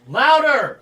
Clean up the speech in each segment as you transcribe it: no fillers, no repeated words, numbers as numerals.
Louder!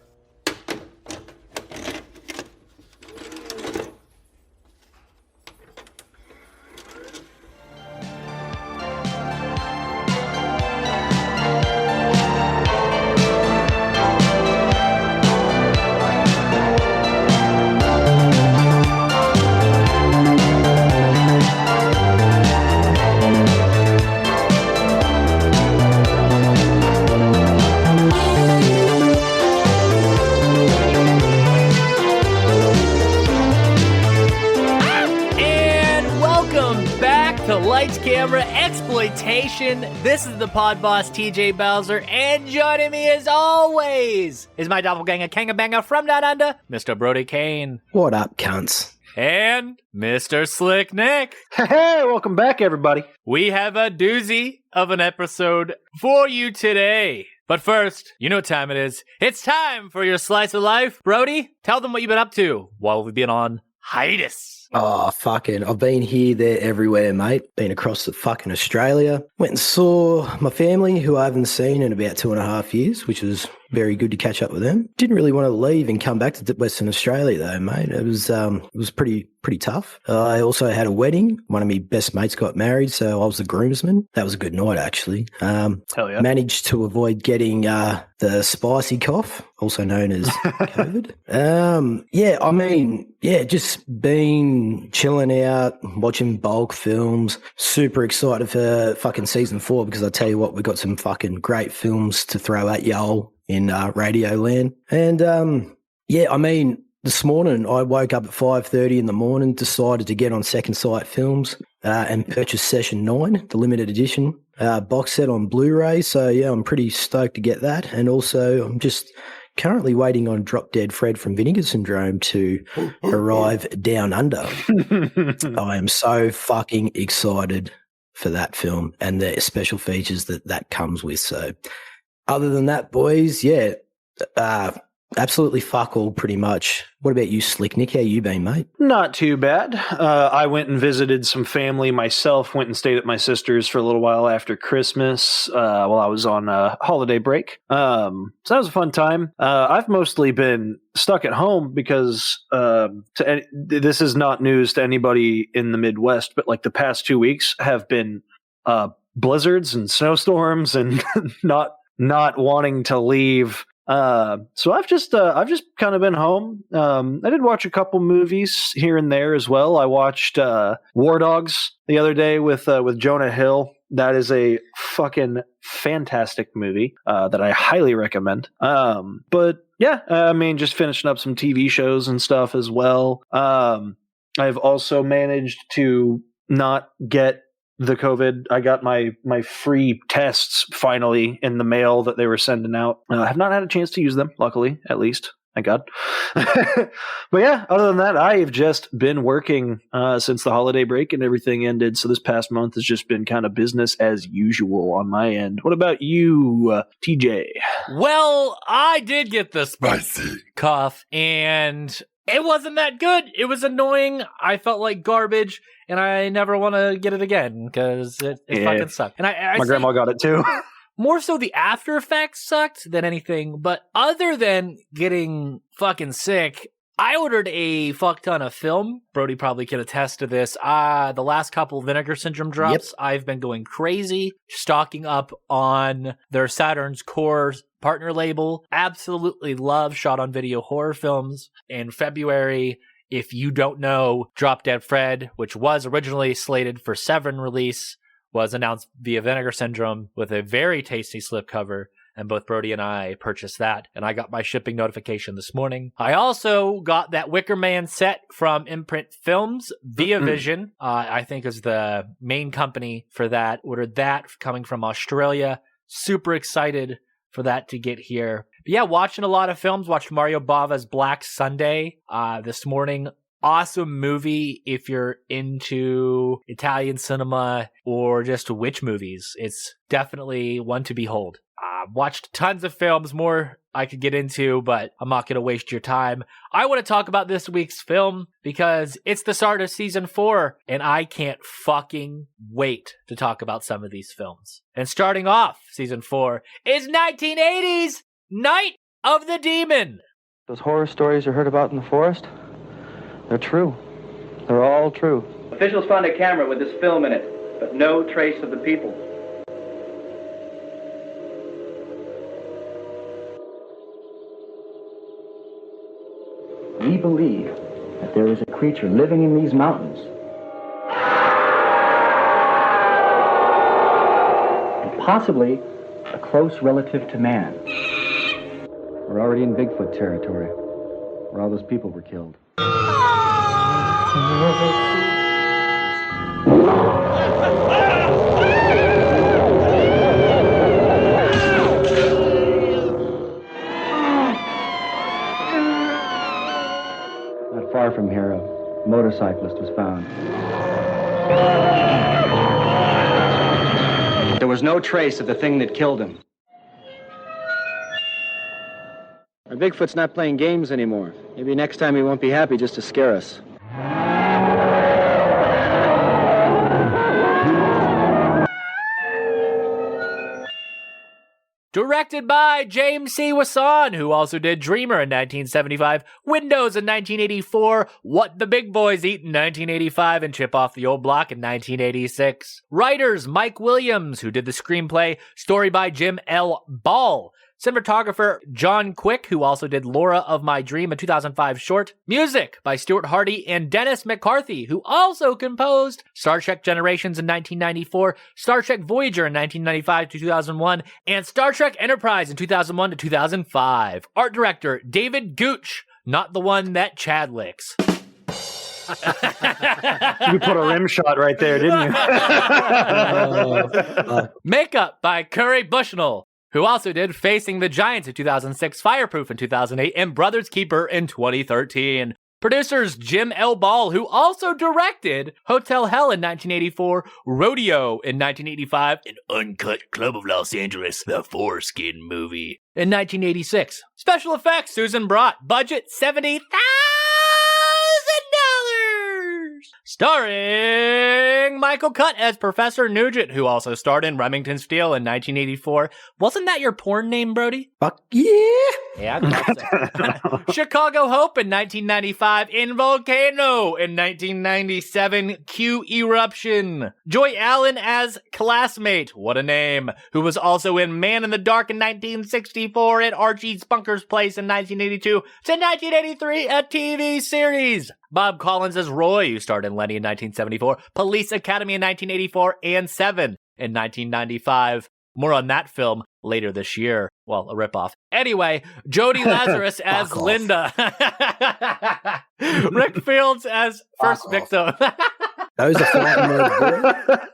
Lights, camera, exploitation. This is the pod boss, TJ Bowser, and joining me as always is my doppelganger, Kangabanger from Down Under, Mr. Brody Kane. What up, cunts? And Mr. Slick Nick. Hey, welcome back, everybody. We have a doozy of an episode for you today. But first, you know what time it is. It's time for your slice of life. Brody, tell them what you've been up to while we've been on hiatus. Oh, fucking, I've been here, there, everywhere, mate. Been across the fucking Australia. Went and saw my family, who I haven't seen in about 2.5 years, which was very good to catch up with them. Didn't really want to leave and come back to Western Australia, though, mate. It was pretty tough. I also had a wedding. One of my best mates got married, so I was the groomsman. That was a good night, actually. Hell yeah. Managed to avoid getting the spicy cough, also known as COVID. Just been chilling out, watching bulk films. Super excited for fucking season 4 because I tell you what, we got some fucking great films to throw at y'all in Radio Land. And this morning I woke up at 5:30 in the morning, decided to get on Second Sight Films and purchase Session 9, the limited edition box set on Blu-ray. So yeah, I'm pretty stoked to get that. And also I'm just currently waiting on Drop Dead Fred from Vinegar Syndrome to arrive down under. I am so fucking excited for that film and the special features that comes with. So other than that, boys, yeah, absolutely fuck all pretty much. What about you, Slick Nick? How you been, mate? Not too bad. I went and visited some family myself, went and stayed at my sister's for a little while after Christmas while I was on holiday break. So that was a fun time. I've mostly been stuck at home because this is not news to anybody in the Midwest, but like the past 2 weeks have been blizzards and snowstorms and not wanting to leave. So I've just kind of been home. I did watch a couple movies here and there as well. I watched War Dogs the other day with Jonah Hill. That is a fucking fantastic movie that I highly recommend. But yeah, just finishing up some TV shows and stuff as well. I've also managed to not get the COVID. I got my free tests finally in the mail that they were sending out. I have not had a chance to use them, luckily, at least. Thank God. But yeah, other than that, I have just been working since the holiday break and everything ended. So this past month has just been kind of business as usual on my end. What about you, TJ? Well, I did get the spicy cough, and it wasn't that good. It was annoying. I felt like garbage, and I never want to get it again because it fucking sucked. And my grandma got it too. More so the after effects sucked than anything, but other than getting fucking sick, I ordered a fuck ton of film. Brody probably can attest to this. The last couple Vinegar Syndrome drops, yep. I've been going crazy, stocking up on their Saturn's Core partner label. Absolutely love shot on video horror films. In February, if you don't know, Drop Dead Fred, which was originally slated for Severin release, was announced via Vinegar Syndrome with a very tasty slipcover, and both Brody and I purchased that, and I got my shipping notification this morning. I also got that Wicker Man set from Imprint Films via Vision, I think is the main company for that. Ordered that coming from Australia. Super excited for that to get here. But yeah, watching a lot of films. Watched Mario Bava's Black Sunday this morning. Awesome movie if you're into Italian cinema or just witch movies. It's definitely one to behold. Watched tons of films, more I could get into, but I'm not going to waste your time. I want to talk about this week's film because it's the start of season 4, and I can't fucking wait to talk about some of these films. And starting off season 4 is 1980's Night of the Demon. Those horror stories you heard about in the forest, they're true. They're all true. Officials found a camera with this film in it, but no trace of the people. We believe that there is a creature living in these mountains. And possibly a close relative to man. We're already in Bigfoot territory, where all those people were killed. Not far from here, a motorcyclist was found. There was no trace of the thing that killed him. Our Bigfoot's not playing games anymore. Maybe next time he won't be happy just to scare us. Directed by James C. Wasson, who also did Dreamer in 1975, Windows in 1984, What the Big Boys Eat in 1985, and Chip Off the Old Block in 1986. Writers Mike Williams, who did the screenplay, story by Jim L. Ball. Cinematographer John Quick, who also did Laura of My Dream, a 2005 short. Music by Stuart Hardy and Dennis McCarthy, who also composed Star Trek Generations in 1994, Star Trek Voyager in 1995 to 2001, and Star Trek Enterprise in 2001 to 2005. Art director David Gooch, not the one that Chad licks. You put a rim shot right there, didn't you? Makeup by Curry Bushnell, who also did Facing the Giants in 2006, Fireproof in 2008, and Brothers Keeper in 2013. Producers Jim L. Ball, who also directed Hotel Hell in 1984, Rodeo in 1985, and Uncut Club of Los Angeles, the Foreskin movie, in 1986. Special effects, Susan Brott. Budget, $70,000. Starring Michael Cutt as Professor Nugent, who also starred in Remington Steele in 1984. Wasn't that your porn name, Brody? Fuck yeah. Yeah, I thought so. Chicago Hope in 1995, In Volcano in 1997, Q Eruption. Joy Allen as Classmate, what a name, who was also in Man in the Dark in 1964 and Archie Spunker's Place in 1982 to 1983, a TV series. Bob Collins as Roy, who starred in Lenny in 1974, Police Academy in 1984, and Seven in 1995. More on that film later this year. Well, a ripoff. Anyway, Jodie Lazarus as Linda. Rick Fields as First Victim. Those are fighting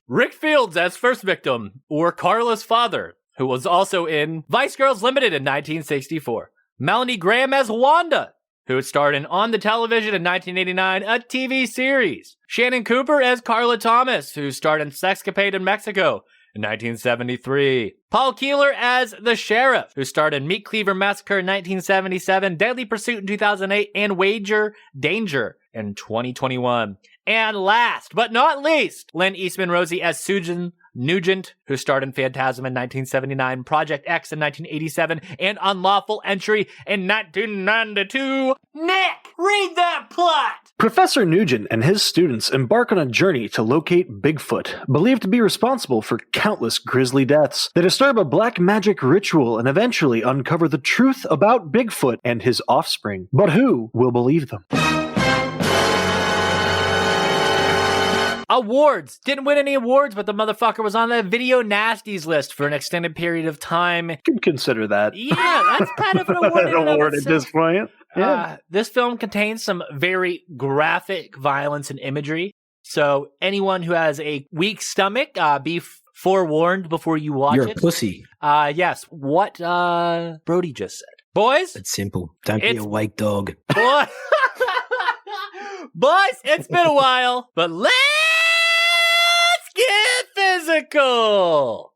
Rick Fields as First Victim, or Carla's father, who was also in Vice Girls Limited in 1964. Melanie Graham as Wanda, who starred in On the Television in 1989, a TV series. Shannon Cooper as Carla Thomas, who starred in Sexcapade in Mexico in 1973. Paul Keeler as the Sheriff, who starred in Meat Cleaver Massacre in 1977, Deadly Pursuit in 2008, and Wager Danger in 2021. And last but not least, Lynn Eastman Rosie as Susan Nugent, who starred in Phantasm in 1979, Project X in 1987, and Unlawful Entry in 1992. Nick, read that plot! Professor Nugent and his students embark on a journey to locate Bigfoot, believed to be responsible for countless grisly deaths. They disturb a black magic ritual and eventually uncover the truth about Bigfoot and his offspring. But who will believe them? Awards. Didn't win any awards, but the motherfucker was on the Video Nasties list for an extended period of time. Could consider that. Yeah, that's kind of an award. An award at this point. Yeah. This film contains some very graphic violence and imagery. So anyone who has a weak stomach, be forewarned before you watch it. You're a pussy. Yes. What Brody just said. Boys? It's simple. Don't be a wake dog. Boys, it's been a while, but let's get physical.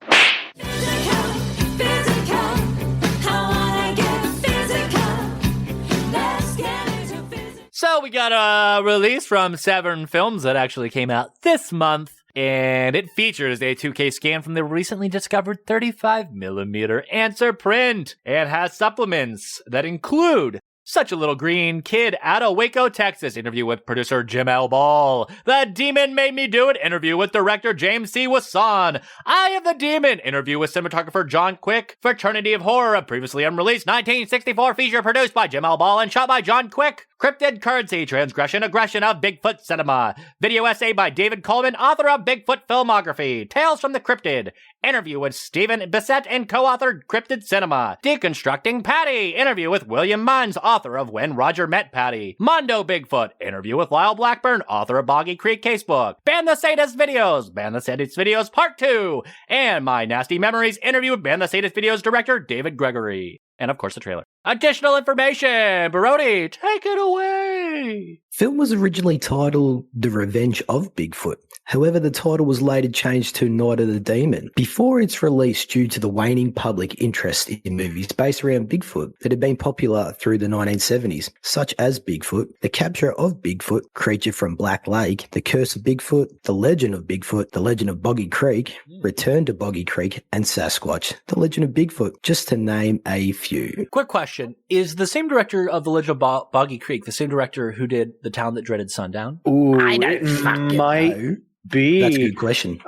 So we got a release from Severn Films that actually came out this month. And it features a 2K scan from the recently discovered 35mm answer print and has supplements that include Such a Little Green Kid out of Waco, Texas. Interview with producer Jim L. Ball. The Demon Made Me Do It. Interview with director James C. Wasson. Eye of the Demon. Interview with cinematographer John Quick. Fraternity of Horror. A previously unreleased 1964 feature produced by Jim L. Ball and shot by John Quick. Cryptid Currency, Transgression, Aggression of Bigfoot Cinema. Video essay by David Coleman, author of Bigfoot Filmography. Tales from the Cryptid. Interview with Stephen Bissett and co-authored Cryptid Cinema. Deconstructing Patty. Interview with William Munns, author of When Roger Met Patty. Mondo Bigfoot. Interview with Lyle Blackburn, author of Boggy Creek Casebook. Ban the Sadist Videos. Ban the Sadist Videos Part 2. And My Nasty Memories. Interview with Ban the Sadist Videos director David Gregory. And of course the trailer. Additional information! Brody, take it away! Film was originally titled The Revenge of Bigfoot. However, the title was later changed to Night of the Demon before its release due to the waning public interest in movies based around Bigfoot that had been popular through the 1970s, such as Bigfoot, The Capture of Bigfoot, Creature from Black Lake, The Curse of Bigfoot, The Legend of Bigfoot, The Legend of Boggy Creek, Return to Boggy Creek, and Sasquatch, The Legend of Bigfoot, just to name a few. Quick question. Is the same director of The Legend of Boggy Creek the same director who did The Town That Dreaded Sundown? Ooh, I don't it fucking might know. be. That's a good question.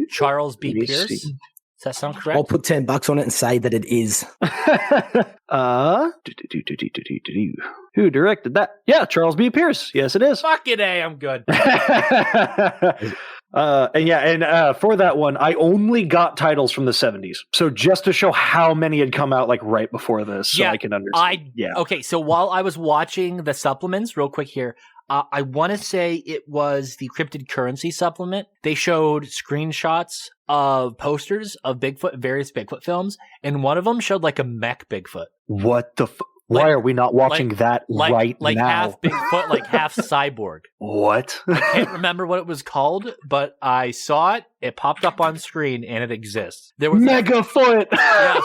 Charles B. Let me Pierce? see. Does that sound correct? I'll put $10 on it and say that it is. Who directed that? Yeah, Charles B. Pierce. Yes, it is. Fuck it, I'm good. For that one, I only got titles from the 70s. So just to show how many had come out like right before this, so I can understand. Okay, so while I was watching the supplements, real quick here, I want to say it was the Cryptid Currency supplement. They showed screenshots of posters of Bigfoot, various Bigfoot films, and one of them showed like a mech Bigfoot. What the Why are we not watching that right now? Like half Bigfoot, like half cyborg. What? I can't remember what it was called, but I saw it. It popped up on screen, and it exists. There was Megafoot! Yes.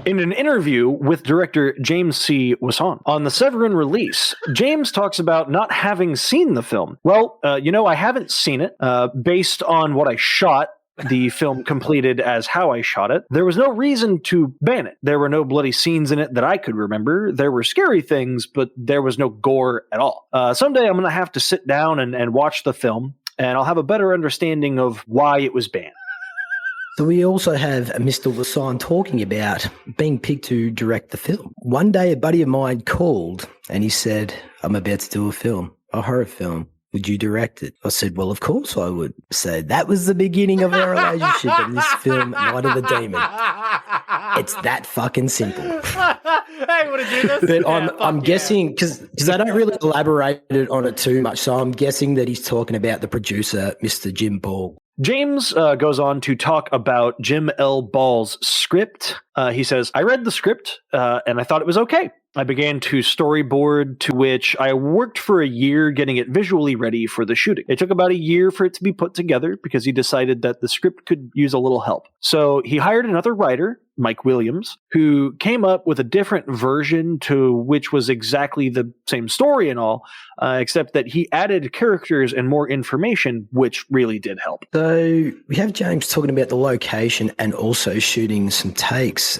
In an interview with director James C. Wasson on the Severin release, James talks about not having seen the film. Well, I haven't seen it. Based on what I shot, the film completed as how I shot it. There was no reason to ban it. There were no bloody scenes in it that I could remember. There were scary things, but there was no gore at all. Someday I'm going to have to sit down and watch the film, and I'll have a better understanding of why it was banned. So we also have Mr. Wasson talking about being picked to direct the film. One day a buddy of mine called and he said, I'm about to do a film, a horror film. Would you direct it? I said, well, of course I would. So that was the beginning of our relationship in this film, Night of the Demon. It's that fucking simple. I want to do this. But I'm guessing, because I don't really elaborate on it too much, so I'm guessing that he's talking about the producer, Mr. Jim Ball. James goes on to talk about Jim L. Ball's script. He says, I read the script and I thought it was okay. I began to storyboard, to which I worked for a year getting it visually ready for the shooting. It took about a year for it to be put together because he decided that the script could use a little help. So he hired another writer, Mike Williams, who came up with a different version to which was exactly the same story and all, except that he added characters and more information, which really did help. So we have James talking about the location and also shooting some takes.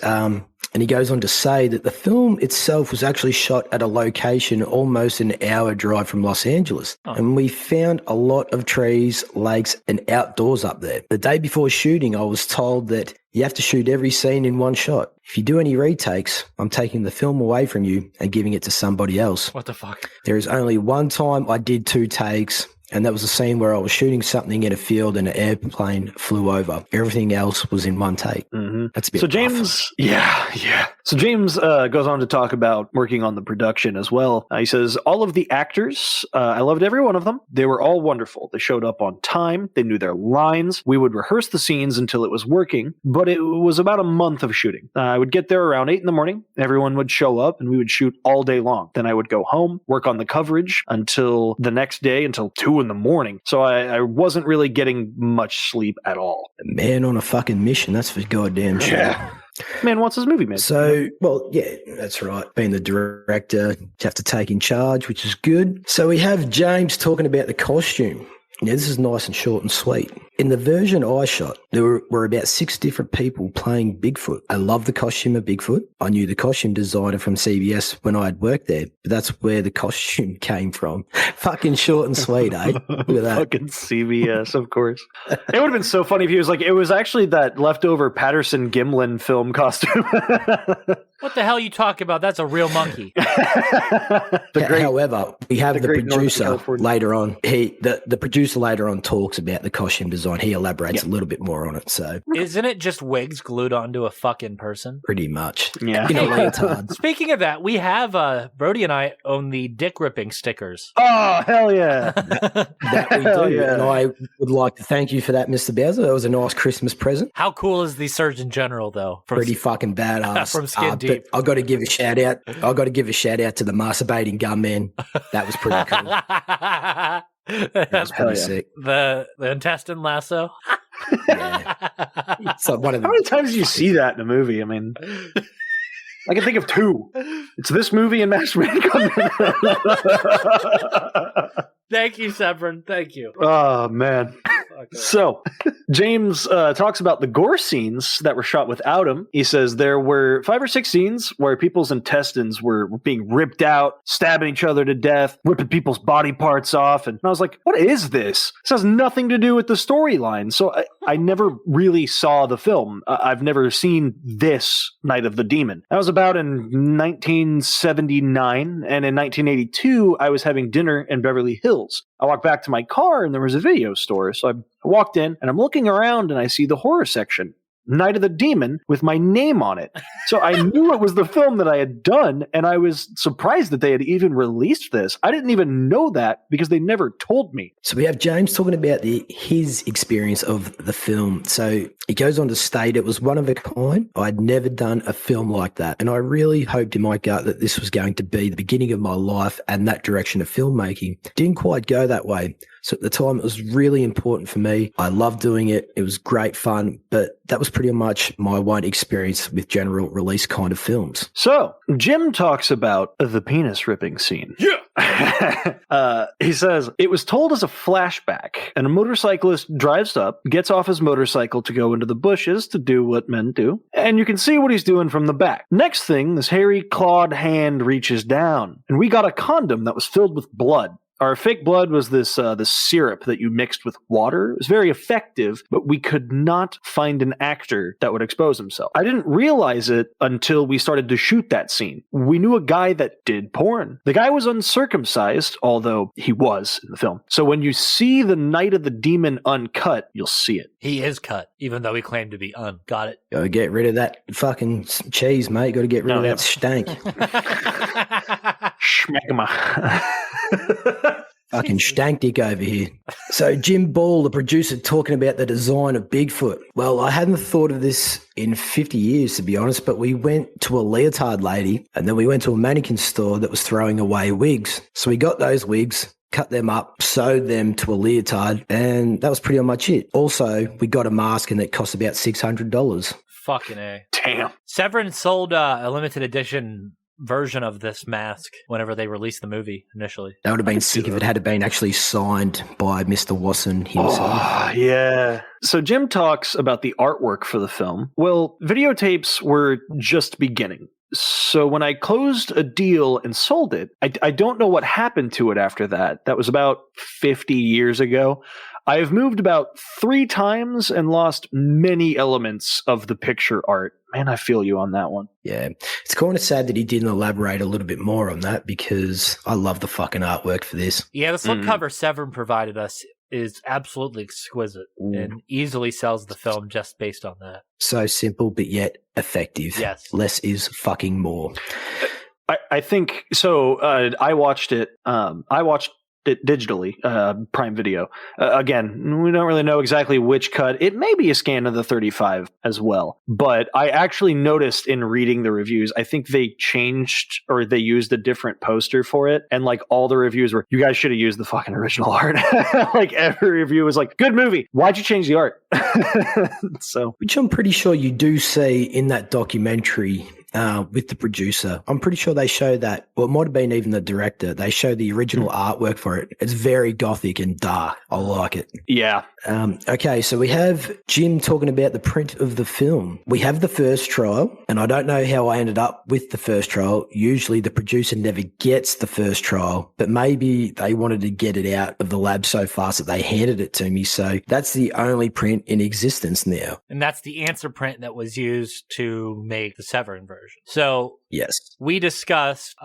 And he goes on to say that the film itself was actually shot at a location almost an hour drive from Los Angeles. Oh. And we found a lot of trees, lakes, and outdoors up there. The day before shooting, I was told that you have to shoot every scene in one shot. If you do any retakes, I'm taking the film away from you and giving it to somebody else. What the fuck? There is only one time I did 2 takes. And that was a scene where I was shooting something in a field and an airplane flew over. Everything else was in one take. Mm-hmm. That's a bit So James, yeah. So James goes on to talk about working on the production as well. He says, all of the actors, I loved every one of them. They were all wonderful. They showed up on time. They knew their lines. We would rehearse the scenes until it was working, but it was about a month of shooting. I would get there around 8 a.m. Everyone would show up and we would shoot all day long. Then I would go home, work on the coverage until the next day, until 2 a.m. So I wasn't really getting much sleep at all. A man on a fucking mission, that's for goddamn sure. Yeah. Man wants his movie made. So, well, yeah, that's right. Being the director, you have to take in charge, which is good. So we have James talking about the costume. Now, this is nice and short and sweet. In the version I shot, there were about 6 different people playing Bigfoot. I love the costume of Bigfoot. I knew the costume designer from CBS when I had worked there, but that's where the costume came from. Fucking short and sweet, eh? Look at that. Fucking CBS, of course. It would have been so funny if he was like, it was actually that leftover Patterson Gimlin film costume. What the hell are you talking about? That's a real monkey. However, we have the great producer later on. The producer later on talks about the costume design. He elaborates a little bit more on it. So, isn't it just wigs glued onto a fucking person? pretty much. Yeah. In a leotard. Speaking of that, we have Brody and I own the dick ripping stickers. Oh, hell yeah. That we Hell do. yeah. And I would like to thank you for that, Mr. Bowser. That was a nice Christmas present. How cool is the Surgeon General, though? Pretty fucking badass. From Skin Deep. But I got to give a shout out. I got to give a shout out to the masturbating gunman. That was pretty cool. That was pretty sick. The intestine lasso. Yeah. So one of How many times do you see that in a movie? I mean, I can think of 2. It's this movie and Masturbating Gunman. Thank you, Severin. Thank you. Oh, man. So, James talks about the gore scenes that were shot without him. He says there were 5 or 6 scenes where people's intestines were being ripped out, stabbing each other to death, ripping people's body parts off. And I was like, what is this? This has nothing to do with the storyline. So I never really saw the film. I've never seen this Night of the Demon. That was about in 1979. And in 1982, I was having dinner in Beverly Hills. I walked back to my car and there was a video store. So I walked in and I'm looking around and I see the horror section. Night of the Demon with my name on it. So I knew it was the film that I had done, and I was surprised that they had even released this. I didn't even know that because they never told me. So we have James talking about his experience of the film. So he goes on to state it was one of a kind. I'd never done a film like that, and I really hoped in my gut that this was going to be the beginning of my life and that direction of filmmaking. Didn't quite go that way. So at the time, it was really important for me. I loved doing it. It was great fun, but that was pretty much my one experience with general release kind of films. So Jim talks about the penis ripping scene. Yeah. He says, it was told as a flashback, and a motorcyclist drives up, gets off his motorcycle to go into the bushes to do what men do, and you can see what he's doing from the back. Next thing, this hairy clawed hand reaches down, and we got a condom that was filled with blood. Our fake blood was this syrup that you mixed with water. It was very effective, but we could not find an actor that would expose himself. I didn't realize it until we started to shoot that scene. We knew a guy that did porn. The guy was uncircumcised, although he was in the film. So when you see the Night of the Demon uncut, you'll see it. He is cut, even though he claimed to be un. Got it? Got to get rid of that fucking cheese, mate. Got to get rid of that stank. Schmackema. Fucking stank dick over here. So Jim Ball, the producer, talking about the design of Bigfoot. Well, I hadn't thought of this in 50 years, to be honest, but we went to a leotard lady and then we went to a mannequin store that was throwing away wigs. So we got those wigs, cut them up, sewed them to a leotard, and that was pretty much it. Also, we got a mask and it cost about $600. Fucking A. Damn. Severin sold a limited edition version of this mask whenever they released the movie initially. That would have been sick if it had been actually signed by Mr. Wasson himself. Oh, yeah. So Jim talks about the artwork for the film. Well, videotapes were just beginning. So when I closed a deal and sold it, I don't know what happened to it after that. That was about 50 years ago. I've moved about 3 times and lost many elements of the picture art. Man, I feel you on that one. Yeah. It's kind of sad that he didn't elaborate a little bit more on that because I love the fucking artwork for this. Yeah, the slipcover Severin provided us is absolutely exquisite and easily sells the film just based on that. So simple, but yet effective. Yes. Less is fucking more. I think so. I watched it. I watched digitally, Prime Video. Again, we don't really know exactly which cut. It may be a scan of the 35 as well. But I actually noticed in reading the reviews, I think they changed or they used a different poster for it. And like all the reviews were, you guys should have used the fucking original art. Like every review was like, good movie. Why'd you change the art? So, which I'm pretty sure you do see in that documentary with the producer. I'm pretty sure they show that, or it might have been even the director. They show the original artwork for it. It's very gothic and dark. I like it. Yeah. Okay, so we have Jim talking about the print of the film. We have the first trial, and I don't know how I ended up with the first trial. Usually the producer never gets the first trial, but maybe they wanted to get it out of the lab so fast that they handed it to me. So that's the only print in existence now. And that's the answer print that was used to make the Severin version. So yes, we discussed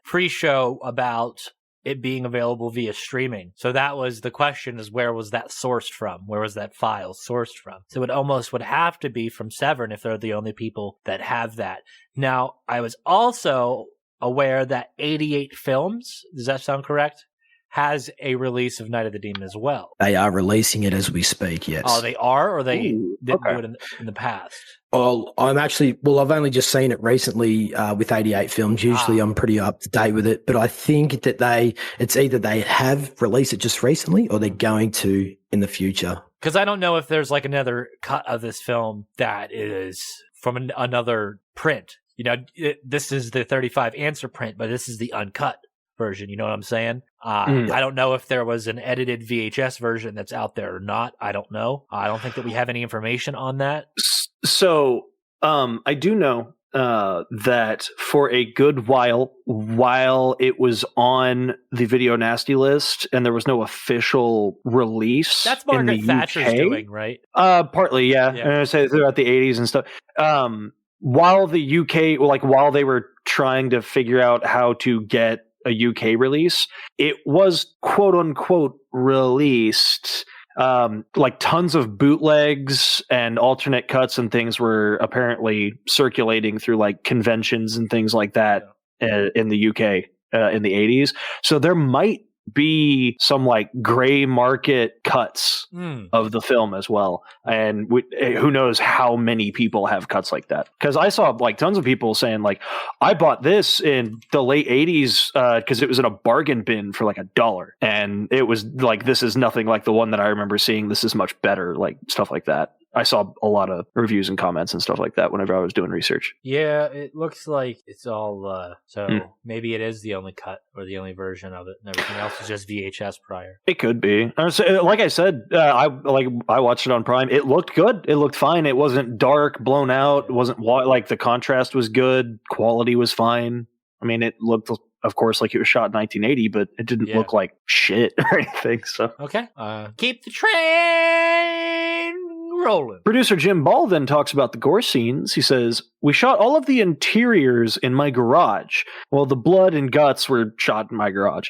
pre-show about it being available via streaming. So that was the question, is where was that sourced from? Where was that file sourced from? So it almost would have to be from Severin if they're the only people that have that. Now, I was also aware that 88 Films, does that sound correct, has a release of Night of the Demon as well. They are releasing it as we speak, yes. Oh, they are? Or they didn't do it in the past? Well, I've only just seen it recently with 88 Films. Usually I'm pretty up to date with it, but I think that it's either they have released it just recently or they're going to in the future. Because I don't know if there's like another cut of this film that is from another print. You know, this is the 35 answer print, but this is the uncut version. You know what I'm saying? I don't know if there was an edited VHS version that's out there or not. I don't know. I don't think that we have any information on that. So I do know that for a good while it was on the Video Nasty list and there was no official release. That's Margaret Thatcher's doing, right? Partly, yeah. And I say throughout the 80s and stuff. While the UK, while they were trying to figure out how to get a UK release, it was quote unquote released. Like tons of bootlegs and alternate cuts and things were apparently circulating through like conventions and things like that in the UK in the 80s. So there might be some like gray market cuts of the film as well. And who knows how many people have cuts like that. Because I saw like tons of people saying like, I bought this in the late 80s because it was in a bargain bin for like $1. And it was like, this is nothing like the one that I remember seeing. This is much better, like stuff like that. I saw a lot of reviews and comments and stuff like that whenever I was doing research. Yeah, it looks like it's all maybe it is the only cut or the only version of it, and everything else is just VHS prior. It could be. Like I said, I watched it on Prime. It looked good. It looked fine. It wasn't dark, blown out. It wasn't like the contrast was good. Quality was fine. I mean, it looked, of course, like it was shot in 1980, but it didn't look like shit or anything. So okay, keep the train rolling. Producer Jim Ball then talks about the gore scenes. He says, "We shot all of the interiors in my garage. Well, the blood and guts were shot in my garage.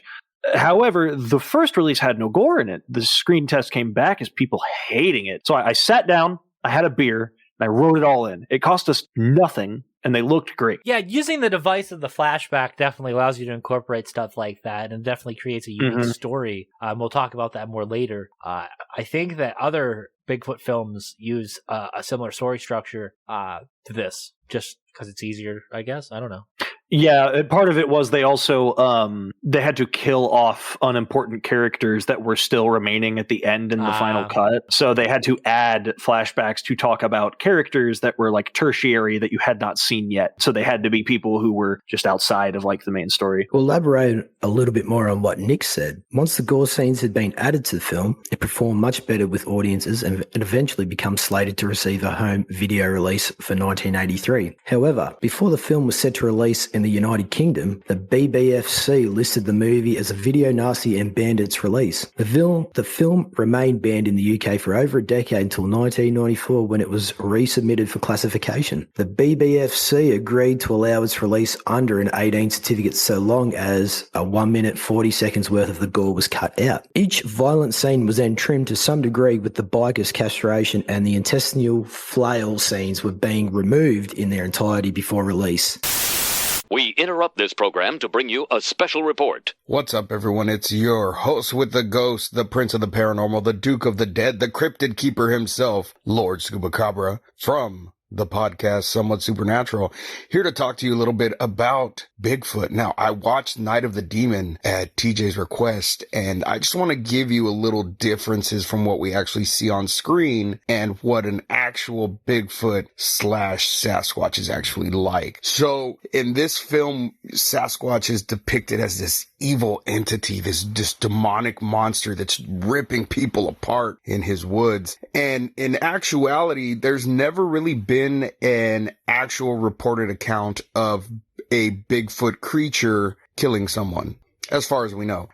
However, the first release had no gore in it. The screen test came back as people hating it. So I sat down, I had a beer, and I wrote it all in. It cost us nothing, and they looked great." Yeah, using the device of the flashback definitely allows you to incorporate stuff like that, and definitely creates a unique story. We'll talk about that more later. I think that other Bigfoot films use a similar story structure to this, just because it's easier, I guess. I don't know. Yeah, part of it was they also they had to kill off unimportant characters that were still remaining at the end in the final cut. So they had to add flashbacks to talk about characters that were like tertiary that you had not seen yet. So they had to be people who were just outside of like the main story. We'll elaborate a little bit more on what Nick said. Once the gore scenes had been added to the film, it performed much better with audiences and eventually became slated to receive a home video release for 1983. However, before the film was set to release in the United Kingdom, the BBFC listed the movie as a video nasty and banned its release. The film remained banned in the UK for over a decade until 1994 when it was resubmitted for classification. The BBFC agreed to allow its release under an 18 certificate so long as a 1 minute 40 seconds worth of the gore was cut out. Each violent scene was then trimmed to some degree, with the biker's castration and the intestinal flail scenes were being removed in their entirety before release. We interrupt this program to bring you a special report. What's up, everyone? It's your host with the ghost, the prince of the paranormal, the duke of the dead, the cryptid keeper himself, Lord Scubacabra, from the podcast Somewhat Supernatural, here to talk to you a little bit about Bigfoot. Now, I watched Night of the Demon at TJ's request, and I just want to give you a little differences from what we actually see on screen and what an actual Bigfoot / Sasquatch is actually like. So, in this film, Sasquatch is depicted as this evil entity, this demonic monster that's ripping people apart in his woods. And in actuality, there's never really been an actual reported account of a Bigfoot creature killing someone, as far as we know.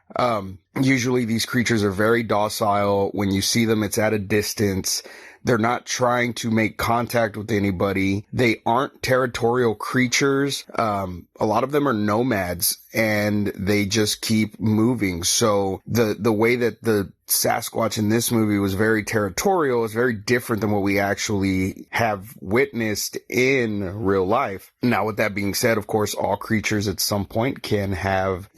Usually these creatures are very docile. When you see them, it's at a distance. They're not trying to make contact with anybody. They aren't territorial creatures. A lot of them are nomads, and they just keep moving. So the way that the Sasquatch in this movie was very territorial is very different than what we actually have witnessed in real life. Now, with that being said, of course, all creatures at some point can have,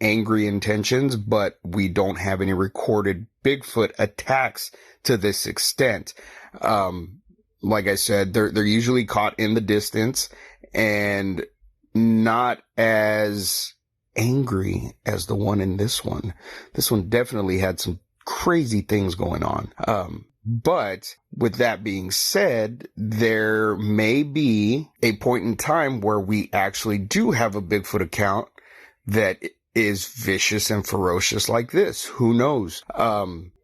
angry intentions, but we don't have any recorded Bigfoot attacks to this extent. Like I said, they're usually caught in the distance and not as angry as the one in this one. This one definitely had some crazy things going on. But with that being said, there may be a point in time where we actually do have a Bigfoot account that is vicious and ferocious like this. Who knows?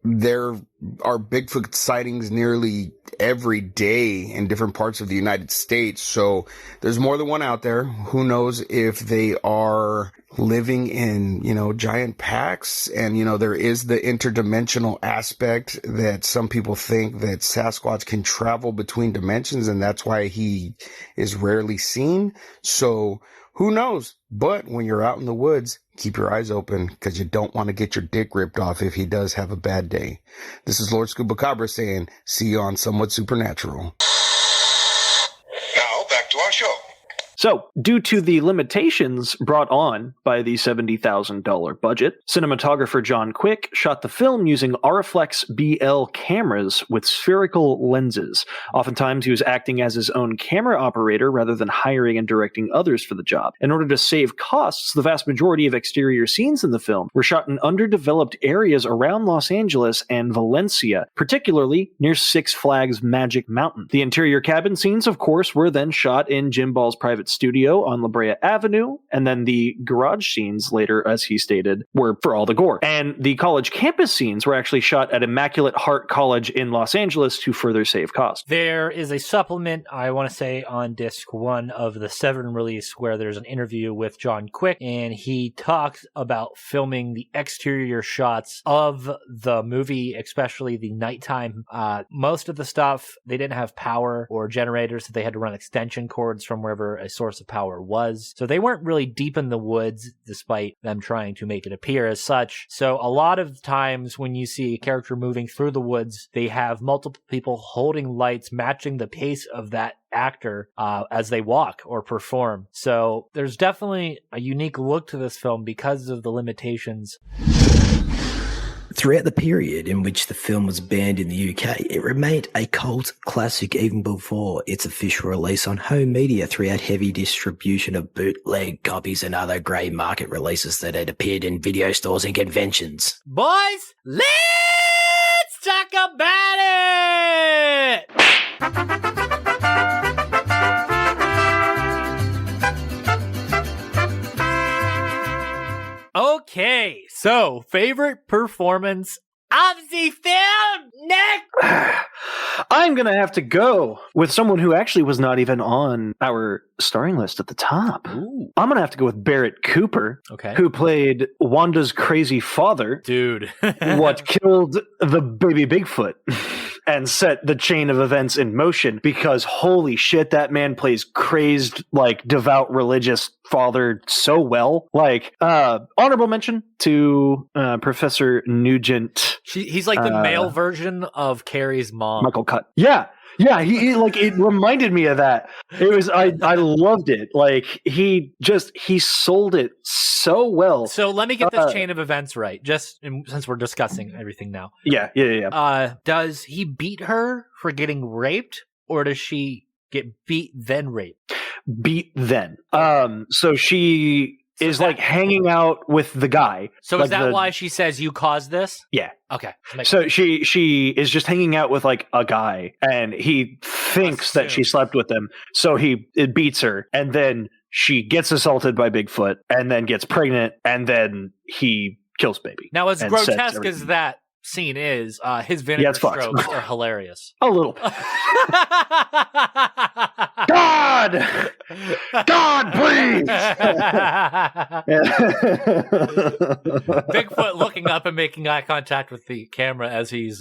There are Bigfoot sightings nearly every day in different parts of the United States. So there's more than one out there. Who knows if they are living in, giant packs. And, there is the interdimensional aspect that some people think that Sasquatch can travel between dimensions, and that's why he is rarely seen. So who knows? But when you're out in the woods, keep your eyes open, because you don't want to get your dick ripped off if he does have a bad day. This is Lord Scubacabra saying, see you on Somewhat Supernatural. Now, back to our show. So, due to the limitations brought on by the $70,000 budget, cinematographer John Quick shot the film using Arriflex BL cameras with spherical lenses. Oftentimes, he was acting as his own camera operator rather than hiring and directing others for the job. In order to save costs, the vast majority of exterior scenes in the film were shot in underdeveloped areas around Los Angeles and Valencia, particularly near Six Flags Magic Mountain. The interior cabin scenes, of course, were then shot in Jim Ball's private studio on La Brea Avenue, and then the garage scenes later, as he stated, were for all the gore. And the college campus scenes were actually shot at Immaculate Heart College in Los Angeles to further save costs. There is a supplement, I want to say, on disc 1 of the Severin release where there's an interview with John Quick, and he talks about filming the exterior shots of the movie, especially the nighttime. Most of the stuff, they didn't have power or generators, so they had to run extension cords from wherever a source of power was. So they weren't really deep in the woods, despite them trying to make it appear as such. So a lot of times when you see a character moving through the woods, they have multiple people holding lights matching the pace of that actor as they walk or perform. So there's definitely a unique look to this film because of the limitations. Throughout the period in which the film was banned in the UK, it remained a cult classic even before its official release on home media throughout heavy distribution of bootleg copies and other grey market releases that had appeared in video stores and conventions. Boys, let's talk about it! Okay, so favorite performance of the film, Nick? I'm going to have to go with someone who actually was not even on our starring list at the top. Ooh. I'm going to have to go with Barrett Cooper, who played Wanda's crazy father. Dude. What killed the baby Bigfoot and set the chain of events in motion, because holy shit, that man plays crazed, devout religious father so well. Honorable mention to Professor Nugent. He's like the male version of Carrie's mom. Michael Cutt. Yeah. Yeah, he like it reminded me of that. It was I loved it. Like he sold it so well. So let me get this chain of events right, since we're discussing everything now. Yeah. Does he beat her for getting raped, or does she get beat then raped? Beat then. So she is like hanging out with the guy. So like is that why she says you caused this? Yeah. Okay. So she is just hanging out with like a guy, and he thinks that she slept with him. So it beats her, and then she gets assaulted by Bigfoot, and then gets pregnant, and then he kills baby. Now, as grotesque as that scene is, his vinegar strokes are hilarious. A little. God, please! Bigfoot looking up and making eye contact with the camera as he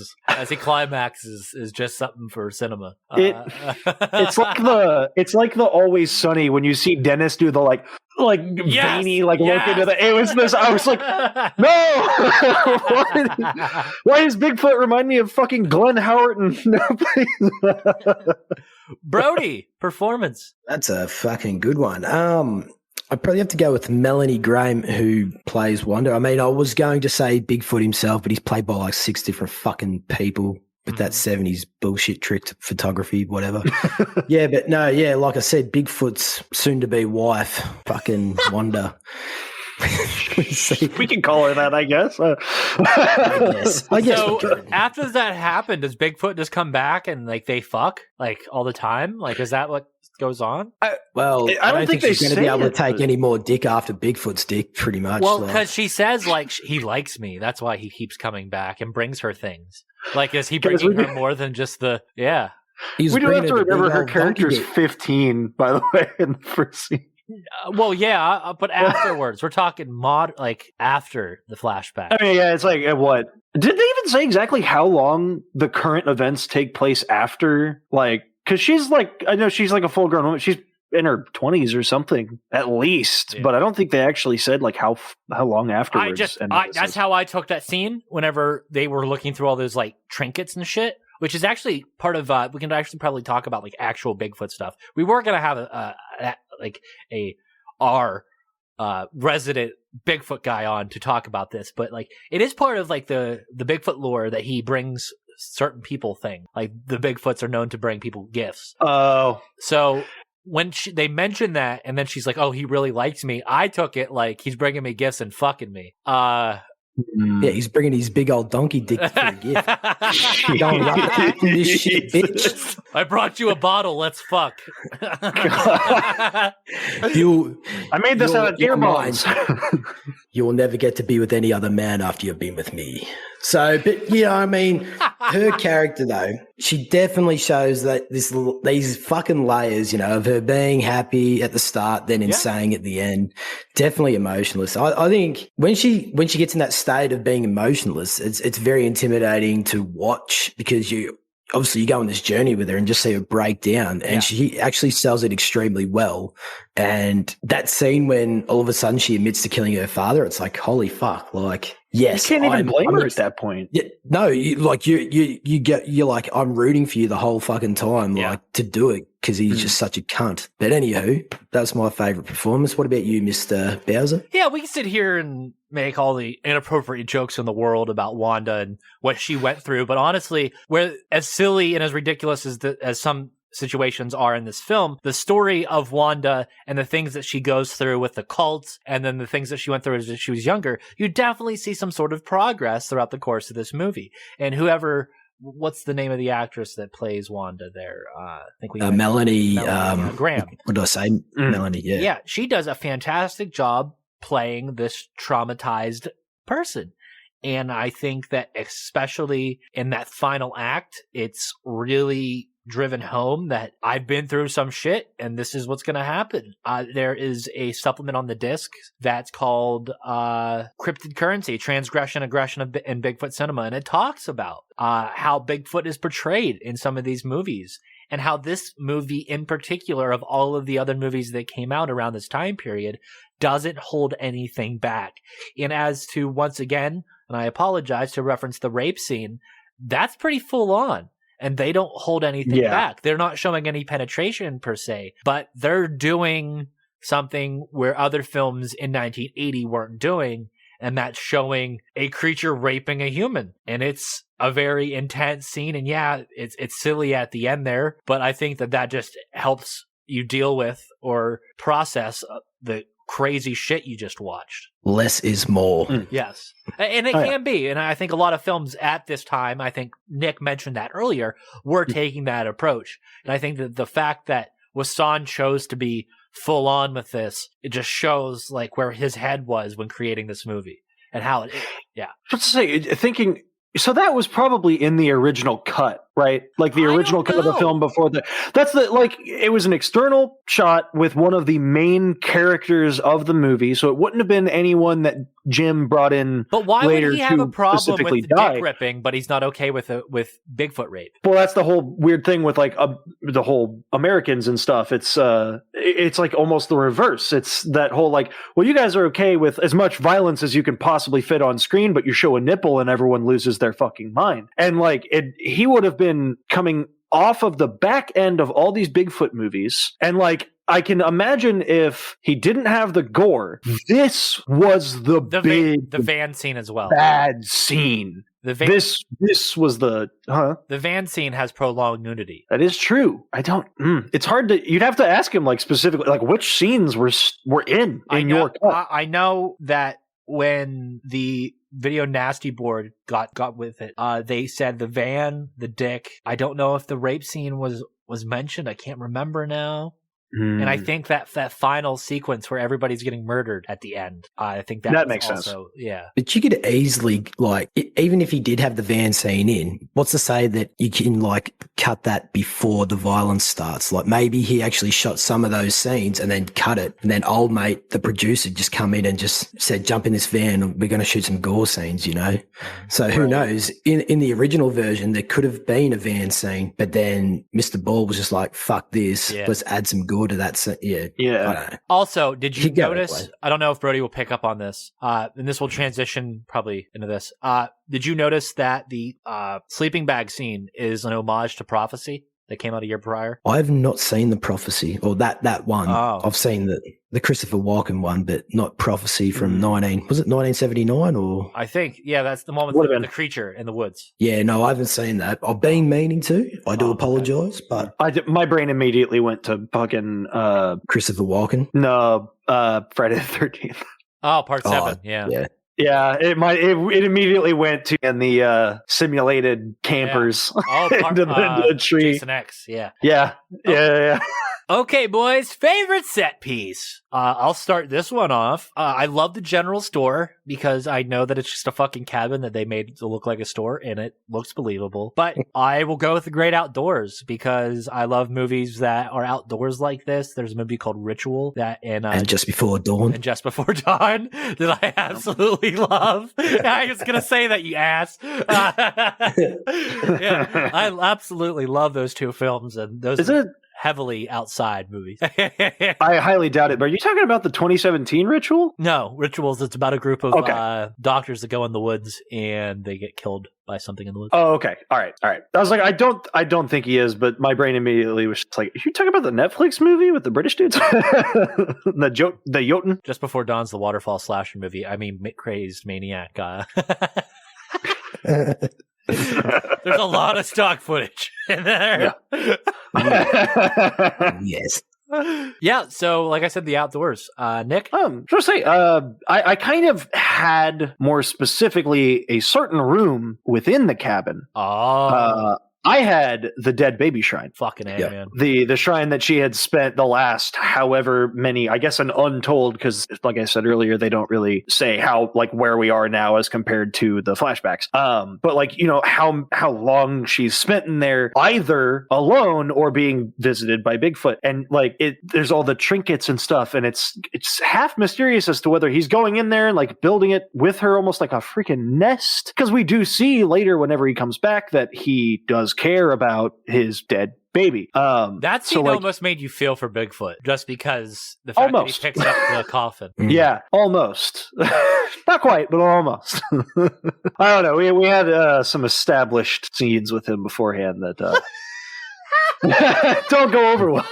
climaxes is just something for cinema. It's like the Always Sunny when you see Dennis do the veiny look into the. It was this. I was like, no. Why does Bigfoot remind me of fucking Glenn Howard and Brody performance? That's a fucking good one. I'd probably have to go with Melanie Graham, who plays Wanda. I mean, I was going to say Bigfoot himself, but he's played by like 6 different fucking people with that 70s bullshit tricked photography, whatever. Yeah, but no, yeah, like I said, Bigfoot's soon-to-be wife, fucking Wanda. We can call her that, I guess. I guess so after that happened, does Bigfoot just come back and like they fuck like all the time? Like, is that what goes on? I don't think she's going to be able to take any more dick after Bigfoot's dick, pretty much. Well, because she says like he likes me, that's why he keeps coming back and brings her things. Like, is he bringing her more than just the we do have to remember her character's 15, by the way, in the first scene. Well, yeah, but afterwards, we're talking after the flashback. I mean, yeah, it's like what? Did they even say exactly how long the current events take place after? Like, because she's like, I know she's like a full-grown woman. She's in her 20s or something, at least. Yeah. But I don't think they actually said like how long afterwards. That's how I took that scene whenever they were looking through all those like trinkets and shit. Which is actually part of, we can actually probably talk about like actual Bigfoot stuff. We were going to have our resident Bigfoot guy on to talk about this, but like it is part of like the Bigfoot lore that he brings certain people thing. Like the Bigfoots are known to bring people gifts. Oh. So when they mentioned that and then she's like, oh, he really likes me. I took it like he's bringing me gifts and fucking me. Yeah, he's bringing his big old donkey dick for a gift. This shit, bitch. I brought you a bottle. Let's fuck. I made this out of deer bones. You will never get to be with any other man after you've been with me. So, but you know, I mean, her character though, she definitely shows that these fucking layers, you know, of her being happy at the start, then insane at the end. Definitely emotionless. I think when she gets in that state of being emotionless, it's very intimidating to watch because you go on this journey with her and just see her break down, and she actually sells it extremely well. And that scene when all of a sudden she admits to killing her father, it's like, holy fuck, like. Yes, you can't even blame her at that point. Yeah, no, you're like, I'm rooting for you the whole fucking time, like to do it because he's just such a cunt. But anywho, that's my favorite performance. What about you, Mr. Bowser? Yeah, we can sit here and make all the inappropriate jokes in the world about Wanda and what she went through, but honestly, we're as silly and as ridiculous as some situations are in this film, the story of Wanda and the things that she goes through with the cults and then the things that she went through as she was younger, you definitely see some sort of progress throughout the course of this movie. And what's the name of the actress that plays Wanda there? I think Melanie Graham. What did I say? Melanie, yeah. Yeah, she does a fantastic job playing this traumatized person. And I think that especially in that final act, it's really driven home that I've been through some shit and this is what's going to happen. There is a supplement on the disc that's called Cryptid Currency, Transgression, Aggression in Bigfoot Cinema. And it talks about how Bigfoot is portrayed in some of these movies and how this movie in particular of all of the other movies that came out around this time period doesn't hold anything back. And as to, once again, and I apologize to reference the rape scene, that's pretty full on. and they don't hold anything back. They're not showing any penetration per se, but they're doing something where other films in 1980 weren't doing, and that's showing a creature raping a human. And it's a very intense scene, and it's silly at the end there, but I think that just helps you deal with or process the crazy shit you just watched. Less is more. Yes. And it can be. And I think a lot of films at this time, I think Nick mentioned that earlier, were taking that approach. And I think that the fact that Wasson chose to be full on with this, it just shows like where his head was when creating this movie and how it, Let's say, thinking, so that was probably in the original cut, right? Like the original cut of the film before it was an external shot with one of the main characters of the movie. So it wouldn't have been anyone that Jim brought in. But why later would he have a problem with die. dick ripping, but he's not okay with Bigfoot rape? Well, that's the whole weird thing with like the whole Americans and stuff. It's like almost the reverse. It's that whole like, well, you guys are okay with as much violence as you can possibly fit on screen, but you show a nipple and everyone loses their fucking mind. And like he would have been coming off of the back end of all these Bigfoot movies, and like I can imagine if he didn't have the gore, this was the van scene as well. Bad scene. This was the van scene has prolonged nudity. That is true. I don't. It's hard to. You'd have to ask him like specifically, like which scenes were in your cut. I know that when the Video Nasty board got with it, they said the van, the dick. I don't know if the rape scene was mentioned. I can't remember now. And I think that final sequence where everybody's getting murdered at the end, I think that makes also, sense. Yeah. But you could easily, like, even if he did have the van scene in, what's to say that you can, like, cut that before the violence starts? Like, maybe he actually shot some of those scenes and then cut it. And then old mate, the producer, just come in and just said, jump in this van and we're going to shoot some gore scenes, you know? So who knows? In the original version, there could have been a van scene, but then Mr. Ball was just like, fuck this. Yeah. Let's add some gore to that. Yeah. Yeah. I don't know. Also, did you Keep going, notice? Blake. I don't know if Brody will pick up on this, and this will transition probably into this. Did you notice that the sleeping bag scene is an homage to Prophecy that came out a year prior? I've not seen the Prophecy or that one. Oh. I've seen the Christopher Walken one, but not Prophecy from 1979 or? I think, that's the one with the creature in the woods. Yeah, no, I haven't seen that. I've been meaning to. I do apologize, but my brain immediately went to fucking Christopher Walken. No, Friday the 13th. Oh, part 7. Yeah. Yeah, it immediately went to the simulated campers into the tree. Jason X, yeah. Yeah. Okay, boys, favorite set piece. I'll start this one off. I love the general store because I know that it's just a fucking cabin that they made to look like a store, and it looks believable. But I will go with the Great Outdoors because I love movies that are outdoors like this. There's a movie called Ritual and Just Before Dawn. And Just Before Dawn that I absolutely love. I was gonna say that, you ass. I absolutely love those two films, and those heavily outside movies. I highly doubt it, but are you talking about the 2017 Ritual? No, Rituals, it's about a group of doctors that go in the woods and they get killed by something in the woods. Oh, okay. All right. I was like, I don't think he is, but my brain immediately was just like, are you talking about the Netflix movie with the British dudes? the Jotun? Just Before Dawn's the waterfall slasher movie. I mean, crazed maniac. There's a lot of stock footage in there. Yes. Yeah, so like I said, the outdoors. Nick? Just say, I kind of had more specifically a certain room within the cabin. Oh. I had the dead baby shrine. Fucking A, man. The shrine that she had spent the last however many, I guess an untold, because like I said earlier, they don't really say how, like, where we are now as compared to the flashbacks. But like, you know, how long she's spent in there, either alone or being visited by Bigfoot. And like there's all the trinkets and stuff, and it's half mysterious as to whether he's going in there and like building it with her almost like a freaking nest. Because we do see later whenever he comes back that he does care about his dead baby. That scene so, like, almost made you feel for Bigfoot, just because the fact that he picks up the coffin. Yeah, almost. Not quite, but almost. I don't know. We had some established scenes with him beforehand that don't go over well.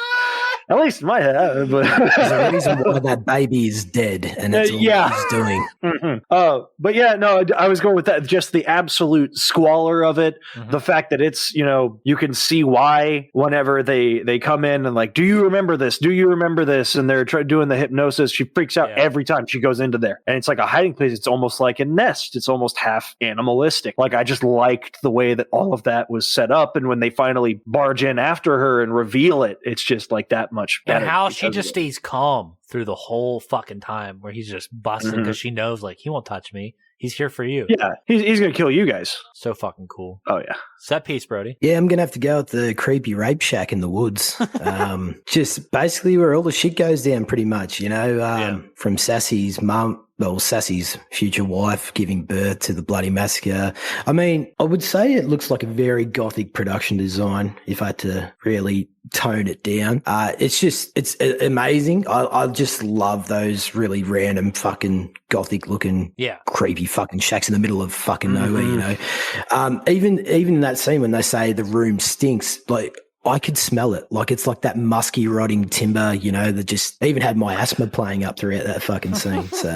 At least in my head. But there's a reason why that baby is dead, and that's all he's doing. Mm-hmm. But yeah, no, I was going with that. Just the absolute squalor of it. Mm-hmm. The fact that it's, you can see why whenever they come in and like, do you remember this? Do you remember this? And they're doing the hypnosis. She freaks out every time she goes into there. And it's like a hiding place. It's almost like a nest. It's almost half animalistic. Like, I just liked the way that all of that was set up. And when they finally barge in after her and reveal it, it's just like that much better. And how she just stays calm through the whole fucking time, where he's just busting because she knows, like, he won't touch me. He's here for you. Yeah, he's gonna kill you guys. So fucking cool. Oh yeah. Set piece, Brody. Yeah, I'm gonna have to go with the creepy rape shack in the woods. Just basically where all the shit goes down, pretty much. From Sassy's mum. Well, Sassy's future wife giving birth to the bloody massacre. I mean, I would say it looks like a very gothic production design if I had to really tone it down. It's amazing. I just love those really random fucking gothic looking creepy fucking shacks in the middle of fucking nowhere, Even in that scene when they say the room stinks, like, I could smell it. Like, it's like that musky, rotting timber, that just even had my asthma playing up throughout that fucking scene. So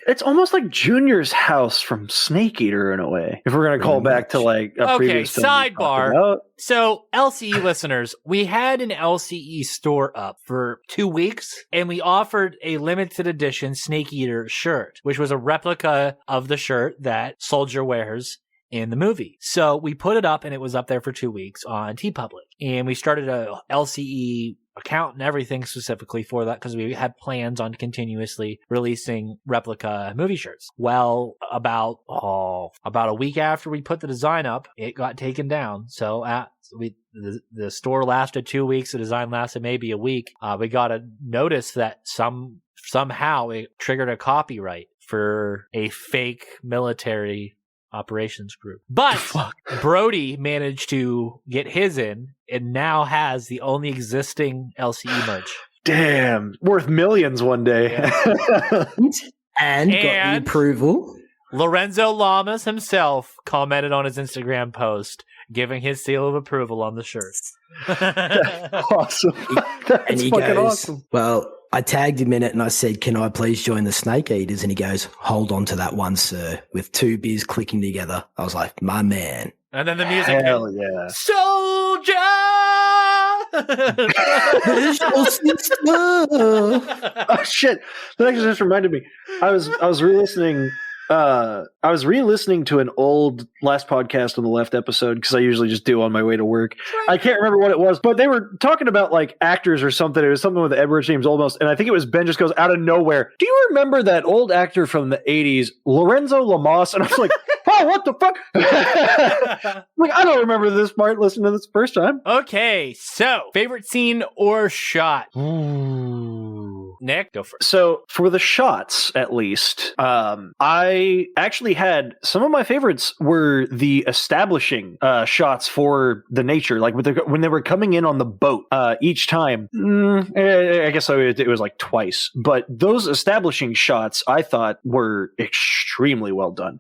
it's almost like Junior's house from Snake Eater in a way. If we're going to call back to like a previous film. Sidebar. So LCE listeners, we had an LCE store up for 2 weeks, and we offered a limited edition Snake Eater shirt, which was a replica of the shirt that Soldier wears in the movie. So we put it up, and it was up there for 2 weeks on TeePublic. And we started a LCE account and everything specifically for that, because we had plans on continuously releasing replica movie shirts. Well, about a week after we put the design up, it got taken down. So the store lasted 2 weeks. The design lasted maybe a week. We got a notice that somehow it triggered a copyright for a fake military operations group. But Brody managed to get his in and now has the only existing LCE merch. Damn, worth millions one day. and got the approval. Lorenzo Lamas himself commented on his Instagram post, giving his seal of approval on the shirt. Awesome. That's and he fucking goes, awesome. Well, I tagged him in it and I said, can I please join the Snake Eaters? And he goes, hold on to that one, sir, with two beers clicking together. I was like, my man. And then the music. Hell yeah. Soldier! Oh shit. That actually just reminded me. I was re-listening to an old Last Podcast on the Left episode, because I usually just do on my way to work. I can't remember what it was, but they were talking about like actors or something. It was something with Edward James Olmos, and I think it was Ben just goes out of nowhere, do you remember that old actor from the 80s, Lorenzo Lamas? And I was like, oh, what the fuck? Like, I don't remember this part. Listen to this the first time. Okay, so favorite scene or shot? Ooh. Nick, go first. So for the shots, at least, I actually had some of my favorites were the establishing shots for the nature, like when they were coming in on the boat each time. I guess it was like twice, but those establishing shots I thought were extremely well done.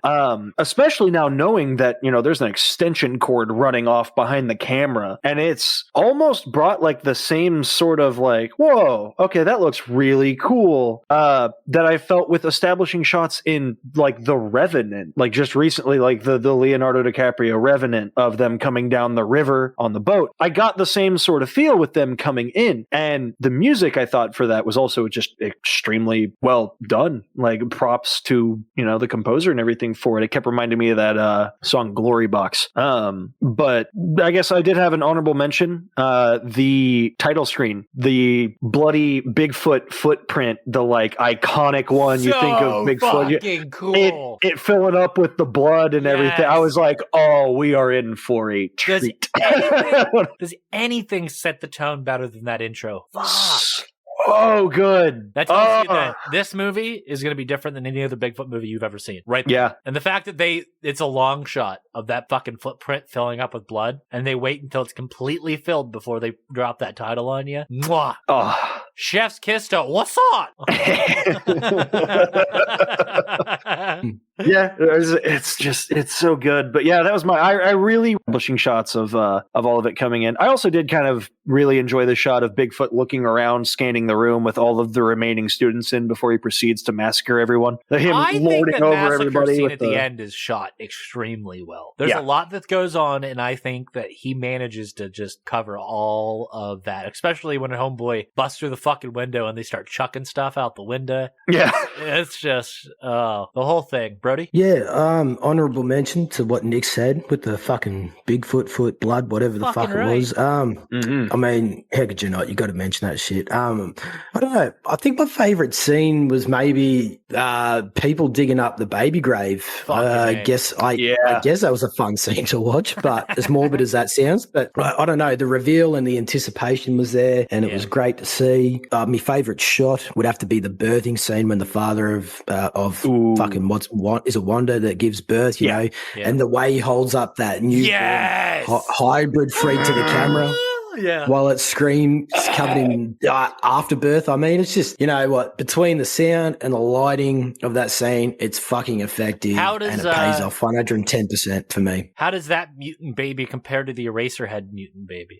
Especially now knowing that, there's an extension cord running off behind the camera, and it's almost brought like the same sort of like, whoa, okay, that looks really cool, that I felt with establishing shots in like The Revenant, like just recently, like the Leonardo DiCaprio Revenant of them coming down the river on the boat. I got the same sort of feel with them coming in, and the music I thought for that was also just extremely well done. Like props to, the composer and everything for it. It kept reminding me of that song Glory Box. But I guess I did have an honorable mention. The title screen, the bloody Bigfoot footprint, the like iconic one you think of Bigfoot. Fucking cool. It filling up with the blood and everything. I was like, oh, we are in for a treat. Does anything set the tone better than that intro? Fuck. Oh, good. That tells you that this movie is going to be different than any other Bigfoot movie you've ever seen. Right there. Yeah. And the fact that it's a long shot of that fucking footprint filling up with blood, and they wait until it's completely filled before they drop that title on you. Mwah. Oh. Chef's kiss to what's on? Yeah, it's so good. But yeah, that was I really publishing shots of all of it coming in. I also did kind of really enjoy the shot of Bigfoot looking around, scanning the room with all of the remaining students in before he proceeds to massacre everyone. Him lording over everybody. Scene at the end is shot extremely well. There's a lot that goes on, and I think that he manages to just cover all of that, especially when a homeboy busts through the fucking window and they start chucking stuff out the window. Yeah. It's just the whole thing. Brody? Yeah, honorable mention to what Nick said with the fucking Bigfoot foot blood, whatever the fuck it was. I mean, how could you not? You got to mention that shit. I don't know. I think my favorite scene was maybe people digging up the baby grave. I guess that was a fun scene to watch, but as morbid as that sounds, but I don't know. The reveal and the anticipation was there, and it was great to see. My favorite shot would have to be the birthing scene when the father of fucking is a Wanda that gives birth, you know, and the way he holds up that new hybrid freak to the camera. While it screams covered in afterbirth. I mean, it's just, you know what, between the sound and the lighting of that scene, it's fucking effective. And it pays off 110% for me. How does that mutant baby compare to the Eraserhead mutant baby?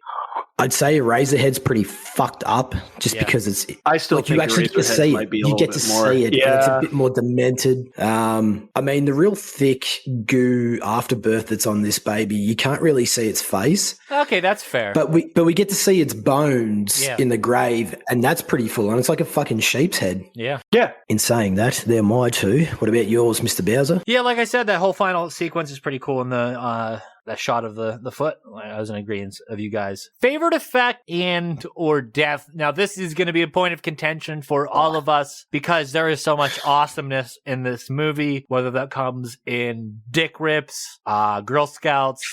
I'd say Eraserhead's pretty fucked up just because it's. I still think you actually get to see it. You get to see it. Yeah. It's a bit more demented. I mean, the real thick goo afterbirth that's on this baby, you can't really see its face. Okay, that's fair. But we get to see its bones in the grave, and that's pretty full on. It's like a fucking sheep's head. Yeah. Yeah. In saying that, they're my two. What about yours, Mr. Bowser? Yeah, like I said, that whole final sequence is pretty cool in the that shot of the foot. I was in agreement of you guys. Favorite effect and or death. Now, this is going to be a point of contention for all of us because there is so much awesomeness in this movie, whether that comes in dick rips, Girl Scouts,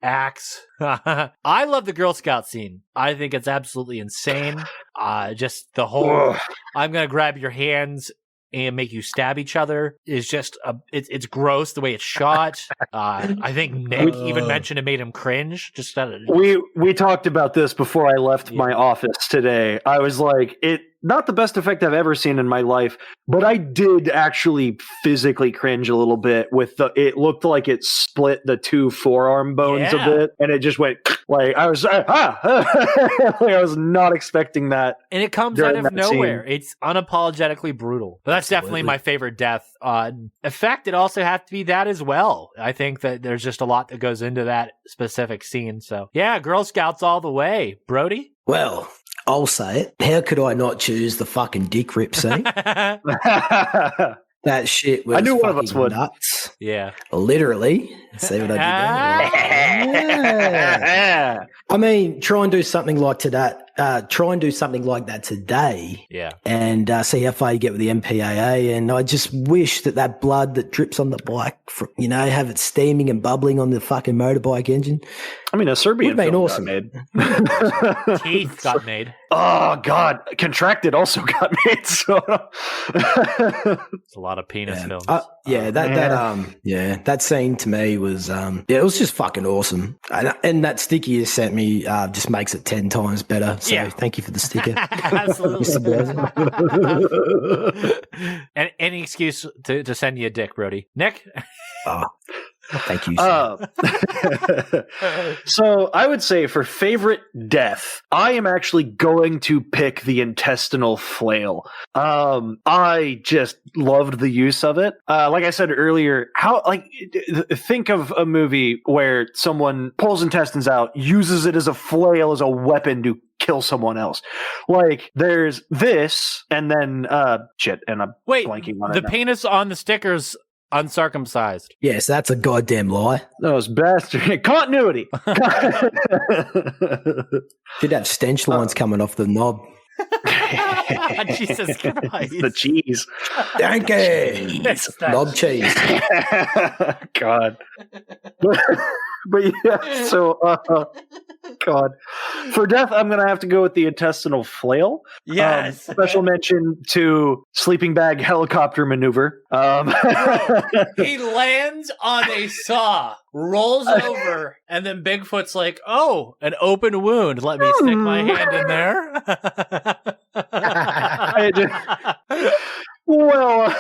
axe. I love the Girl Scout scene. I think it's absolutely insane. Just the whole, I'm going to grab your hands and make you stab each other is just it's gross the way it's shot. I think Nick even mentioned it made him cringe. Just we talked about this before I left my office today. I was like, not the best effect I've ever seen in my life, but I did actually physically cringe a little bit with it looked like it split the two forearm bones a bit, and it just went like I was like, I was not expecting that. And it comes out of nowhere. Scene. It's unapologetically brutal. But that's definitely my favorite death. Effect, it also has to be that as well. I think that there's just a lot that goes into that specific scene. So yeah, Girl Scouts all the way. Brody? Well, I'll say it. How could I not choose the fucking dick rip scene? That shit was nuts. Yeah. Literally. See what I did there? I mean, try and do something like that today. Yeah. And see how far you get with the MPAA. And I just wish that blood that drips on the bike, have it steaming and bubbling on the fucking motorbike engine. I mean, a Serbian film awesome. got made. Teeth got made. Oh, God. Contracted also got made. So it's a lot of penis films. That scene to me was, it was just fucking awesome. And that sticker you sent me just makes it 10 times better. So thank you for the sticker. Absolutely. And any excuse to send you a dick, Brody. Nick? Thank you. So I would say for favorite death, I am actually going to pick the intestinal flail. I just loved the use of it. Like I said earlier, think of a movie where someone pulls intestines out, uses it as a flail, as a weapon to kill someone else. Like there's this, and then and I'm blanking on it. The now. penis on the stickers uncircumcised. Yes, that's a goddamn lie. Those bastard continuity. Should have stench lines coming off the knob. Jesus Christ. The cheese. Thank you. Knob cheese. God. But yeah, so God. For death, I'm going to have to go with the intestinal flail. Yes. Special mention to sleeping bag helicopter maneuver. He lands on a saw, rolls over, and then Bigfoot's like, "Oh, an open wound. Let me stick my hand in there." Well,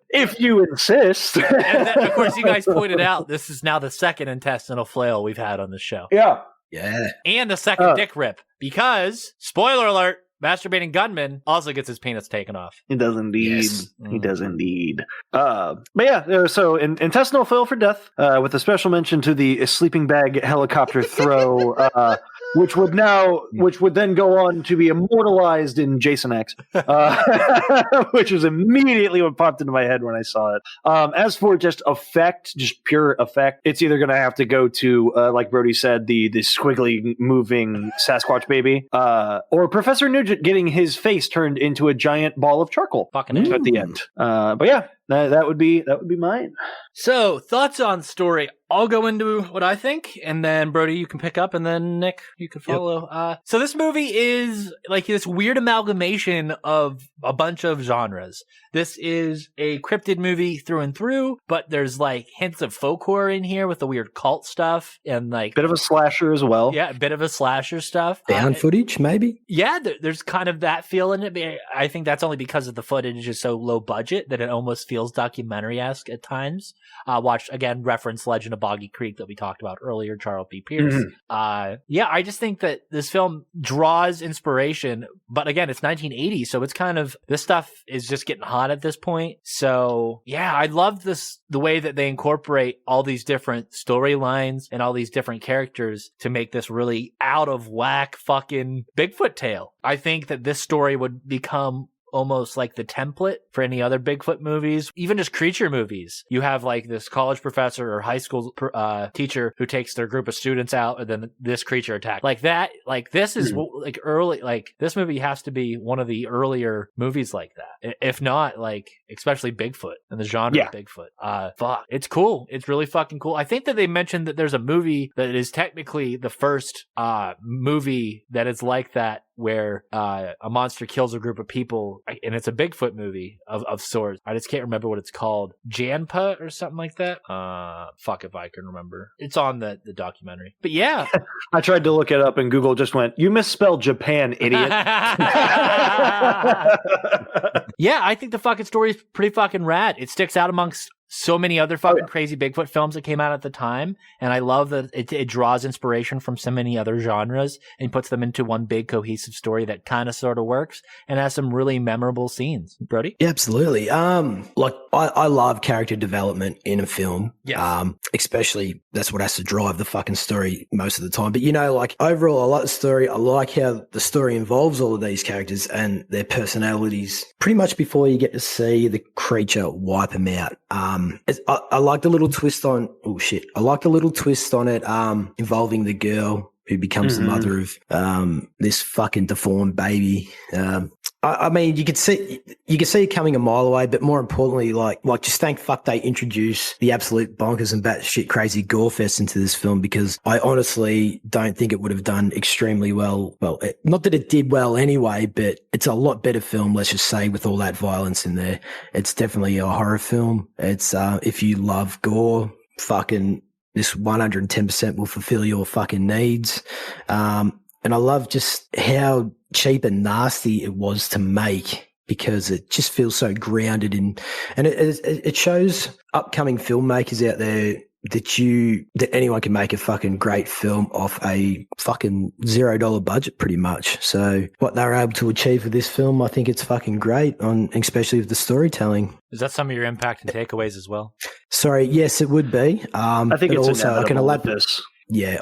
if you insist. And then, of course, you guys pointed out this is now the second intestinal flail we've had on the show. Yeah. Yeah. And the second dick rip, because, spoiler alert, masturbating gunman also gets his penis taken off. He does indeed. Yes. He does indeed. But yeah, so intestinal flail for death, with a special mention to the sleeping bag helicopter throw, which would then go on to be immortalized in Jason X, which was immediately what popped into my head when I saw it. As for just pure effect, it's either going to have to go to, like Brody said, the squiggly moving Sasquatch baby, or Professor Nugent getting his face turned into a giant ball of charcoal. Fucking at the end. But yeah, that would be mine. So, thoughts on story. I'll go into what I think, and then Brody, you can pick up, and then Nick, you can follow. Yep. So this movie is like this weird amalgamation of a bunch of genres. This is a cryptid movie through and through, but there's like hints of folk horror in here with the weird cult stuff and like bit of a slasher as well. Yeah, a bit of a slasher stuff. Found footage, maybe? Yeah, there's kind of that feel in it. I think that's only because of the footage is so low budget that it almost feels documentary-esque at times. Watched, again, reference Legend of Boggy Creek that we talked about earlier, Charles B. Pierce. Mm-hmm. Yeah, I just think that this film draws inspiration, but again, it's 1980, so it's kind of, this stuff is just getting hot at this point. So yeah, I love the way that they incorporate all these different storylines and all these different characters to make this really out of whack fucking Bigfoot tale. I think that this story would become almost like the template for any other Bigfoot movies, even just creature movies. You have like this college professor or high school teacher who takes their group of students out, and then this creature attack like that. Like this is like early, like this movie has to be one of the earlier movies like that. If not, like especially Bigfoot and the genre of Bigfoot. Fuck, it's cool. It's really fucking cool. I think that they mentioned that there's a movie that is technically the first movie that is like that, where a monster kills a group of people, and it's a Bigfoot movie of sorts. I just can't remember what it's called. Janpa or something like that. Fuck if I can remember. It's on the documentary. But yeah. I tried to look it up and Google just went, "You misspelled Japan, idiot." Yeah, I think the fucking story is pretty fucking rad. It sticks out amongst so many other fucking crazy Bigfoot films that came out at the time, and I love that it draws inspiration from so many other genres and puts them into one big cohesive story that kind of sort of works and has some really memorable scenes. Brody? Yeah, absolutely. Like I love character development in a film. Yeah. Especially that's what has to drive the fucking story most of the time. But you know, like overall, I like the story. I like how the story involves all of these characters and their personalities pretty much before you get to see the creature wipe them out. I like the little twist on, I like the little twist on it, involving the girl who becomes the mother of, this fucking deformed baby. I mean, you could see it coming a mile away, but more importantly, like just thank fuck they introduce the absolute bonkers and batshit crazy gore fest into this film, because I honestly don't think it would have done extremely well. Well, not that it did well anyway, but it's a lot better film, let's just say, with all that violence in there. It's definitely a horror film. It's, if you love gore, fucking this 110% will fulfill your fucking needs. And I love just how cheap and nasty it was to make, because it just feels so grounded in, and it shows upcoming filmmakers out there that anyone can make a fucking great film off a fucking $0 budget, pretty much. So what they were able to achieve with this film, I think it's fucking great, especially with the storytelling. Is that some of your impact and takeaways as well? Sorry, yes, it would be. I think it's also I can elaborate. This. Yeah,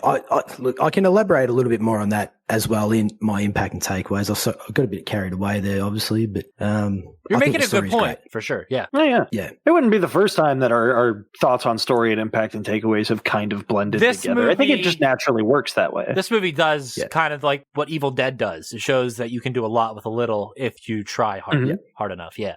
look, I can elaborate a little bit more on that as well in my impact and takeaways. I got a bit carried away there, obviously, but you're making a good point for sure. Yeah. Oh, yeah. Yeah. It wouldn't be the first time that our thoughts on story and impact and takeaways have kind of blended together. I think it just naturally works that way. This movie does kind of like what Evil Dead does. It shows that you can do a lot with a little if you try hard enough. Yeah.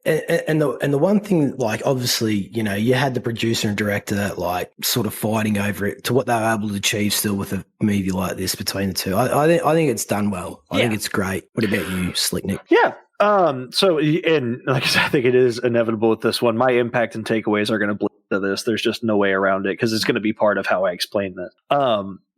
And the one thing, like, obviously, you know, you had the producer and director like sort of fighting over it to what they were able to achieve still with a movie like this between the two. I think it's done well. I think it's great. What about you, Slick Nick? Yeah. So, and like I said, I think it is inevitable with this one. My impact and takeaways are going to blend to this. There's just no way around it because it's going to be part of how I explain this.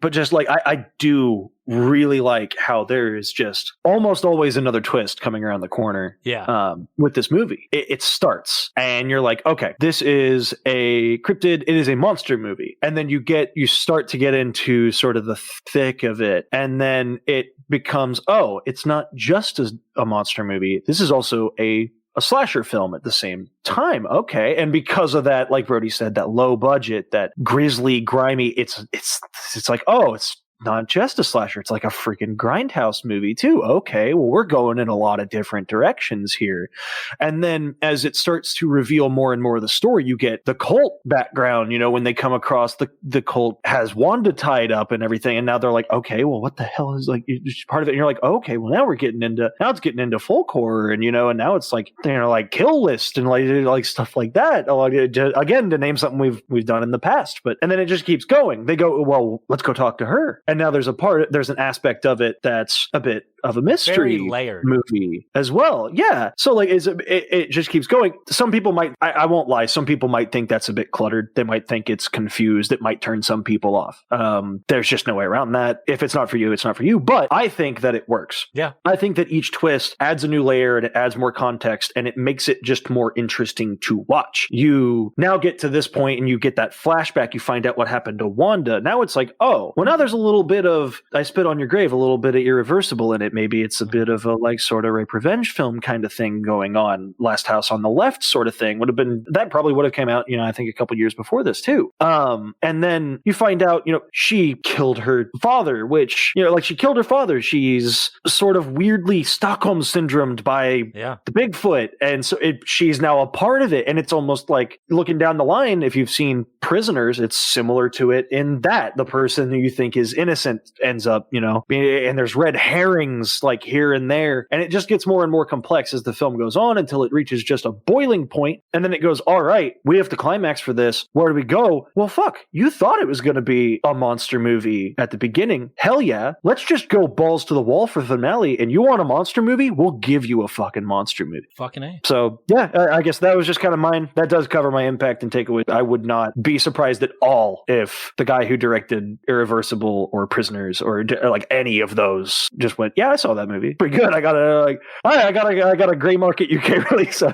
But just like, I do really like how there is just almost always another twist coming around the corner. Yeah. With this movie, it starts and you're like, okay, this is a cryptid. It is a monster movie. And then you start to get into sort of the thick of it. And then it becomes, oh, it's not just a monster movie. This is also a slasher film at the same time. Okay. And because of that, like Brody said, that low budget, that grisly, grimy, it's like, oh, it's not just a slasher. It's like a freaking grindhouse movie too. Okay. Well, we're going in a lot of different directions here. And then as it starts to reveal more and more of the story, you get the cult background, you know, when they come across the cult has Wanda tied up and everything. And now they're like, okay, well, what the hell is like part of it? And you're like, okay, well, now it's getting into folk horror and, you know, and now it's like, you know, like Kill List and like stuff like that. Again, to name something we've done in the past, and then it just keeps going. They go, well, let's go talk to her. And now there's an aspect of it that's a bit of a mystery movie as well. Yeah. So like it just keeps going. Some people might, I won't lie, some people might think that's a bit cluttered. They might think it's confused. It might turn some people off. There's just no way around that. If it's not for you, it's not for you. But I think that it works. Yeah. I think that each twist adds a new layer and it adds more context and it makes it just more interesting to watch. You now get to this point and you get that flashback. You find out what happened to Wanda. Now it's like, oh, well, now there's a little bit of I Spit on Your Grave, a little bit of Irreversible in it. Maybe it's a bit of a like sort of rape revenge film kind of thing going on. Last House on the Left sort of thing probably would have came out, you know, I think a couple years before this too. And then you find out, you know, she killed her father, which, you know, like she killed her father. She's sort of weirdly Stockholm syndromed by the Bigfoot. And so she's now a part of it. And it's almost like looking down the line, if you've seen Prisoners, it's similar to it in that the person who you think is innocent ends up, you know, and there's red herrings like here and there. And it just gets more and more complex as the film goes on until it reaches just a boiling point. And then it goes, all right, we have to climax for this. Where do we go? Well, fuck, you thought it was going to be a monster movie at the beginning. Hell yeah. Let's just go balls to the wall for the finale. And you want a monster movie? We'll give you a fucking monster movie. Fucking A. So yeah, I guess that was just kind of mine. That does cover my impact and takeaway. I would not be surprised at all if the guy who directed Irreversible or Prisoners or like any of those just went, yeah, I saw that movie. Pretty good. I got a gray market UK release. So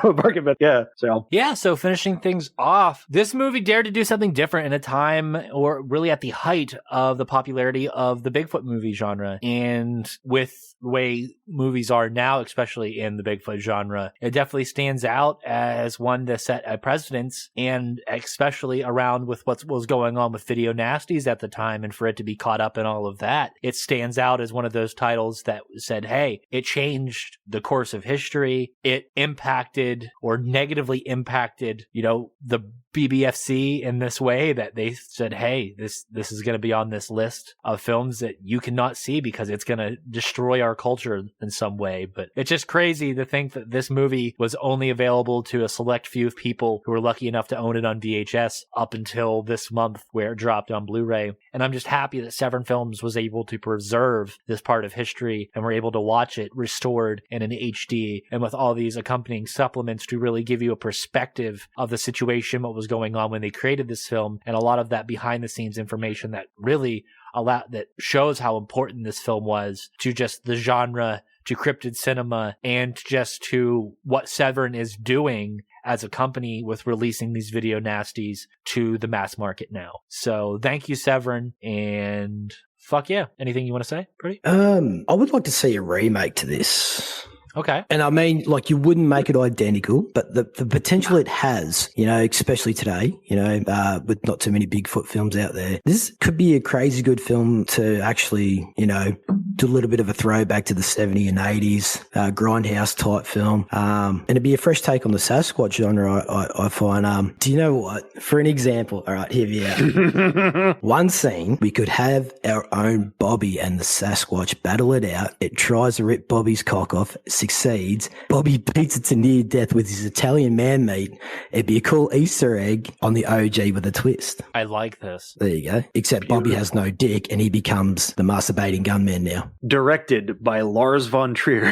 So finishing things off, this movie dared to do something different in a time or really at the height of the popularity of the Bigfoot movie genre. And with the way movies are now, especially in the Bigfoot genre, it definitely stands out as one to set a precedence, and especially around with what was going on with video nasties at the time, and for it to be caught up in all of that, it stands out as one of those titles that said, hey, it changed the course of history. It impacted or negatively impacted, you know, the BBFC in this way that they said, hey, this is going to be on this list of films that you cannot see because it's going to destroy our culture in some way. But it's just crazy to think that this movie was only available to a select few of people who were lucky enough to own it on VHS up until this month where it dropped on Blu-ray. And I'm just happy that Severn Films was able to preserve this part of history and we're able to watch it restored in an HD and with all these accompanying supplements to really give you a perspective of the situation, what was going on when they created this film, and a lot of that behind the scenes information that really that shows how important this film was to just the genre, to cryptid cinema, and just to what Severn is doing as a company with releasing these video nasties to the mass market now. So thank you, Severn, and fuck yeah. Anything you want to say, Pretty? I would like to see a remake to this. Okay. And I mean, like, you wouldn't make it identical, but the potential it has, you know, especially today, you know, with not too many Bigfoot films out there, this could be a crazy good film to actually, you know, do a little bit of a throwback to the 70s and 80s, grindhouse type film. And it'd be a fresh take on the Sasquatch genre, I find. Do you know what? For an example, all right, here we are. One scene, we could have our own Bobby and the Sasquatch battle it out. It tries to rip Bobby's cock off, succeeds. Bobby beats it to near death with his Italian man meat. It'd be a cool Easter egg on the OG with a twist. I like this. There you go. Except Bobby has no dick and he becomes the masturbating gunman now. Directed by Lars von Trier.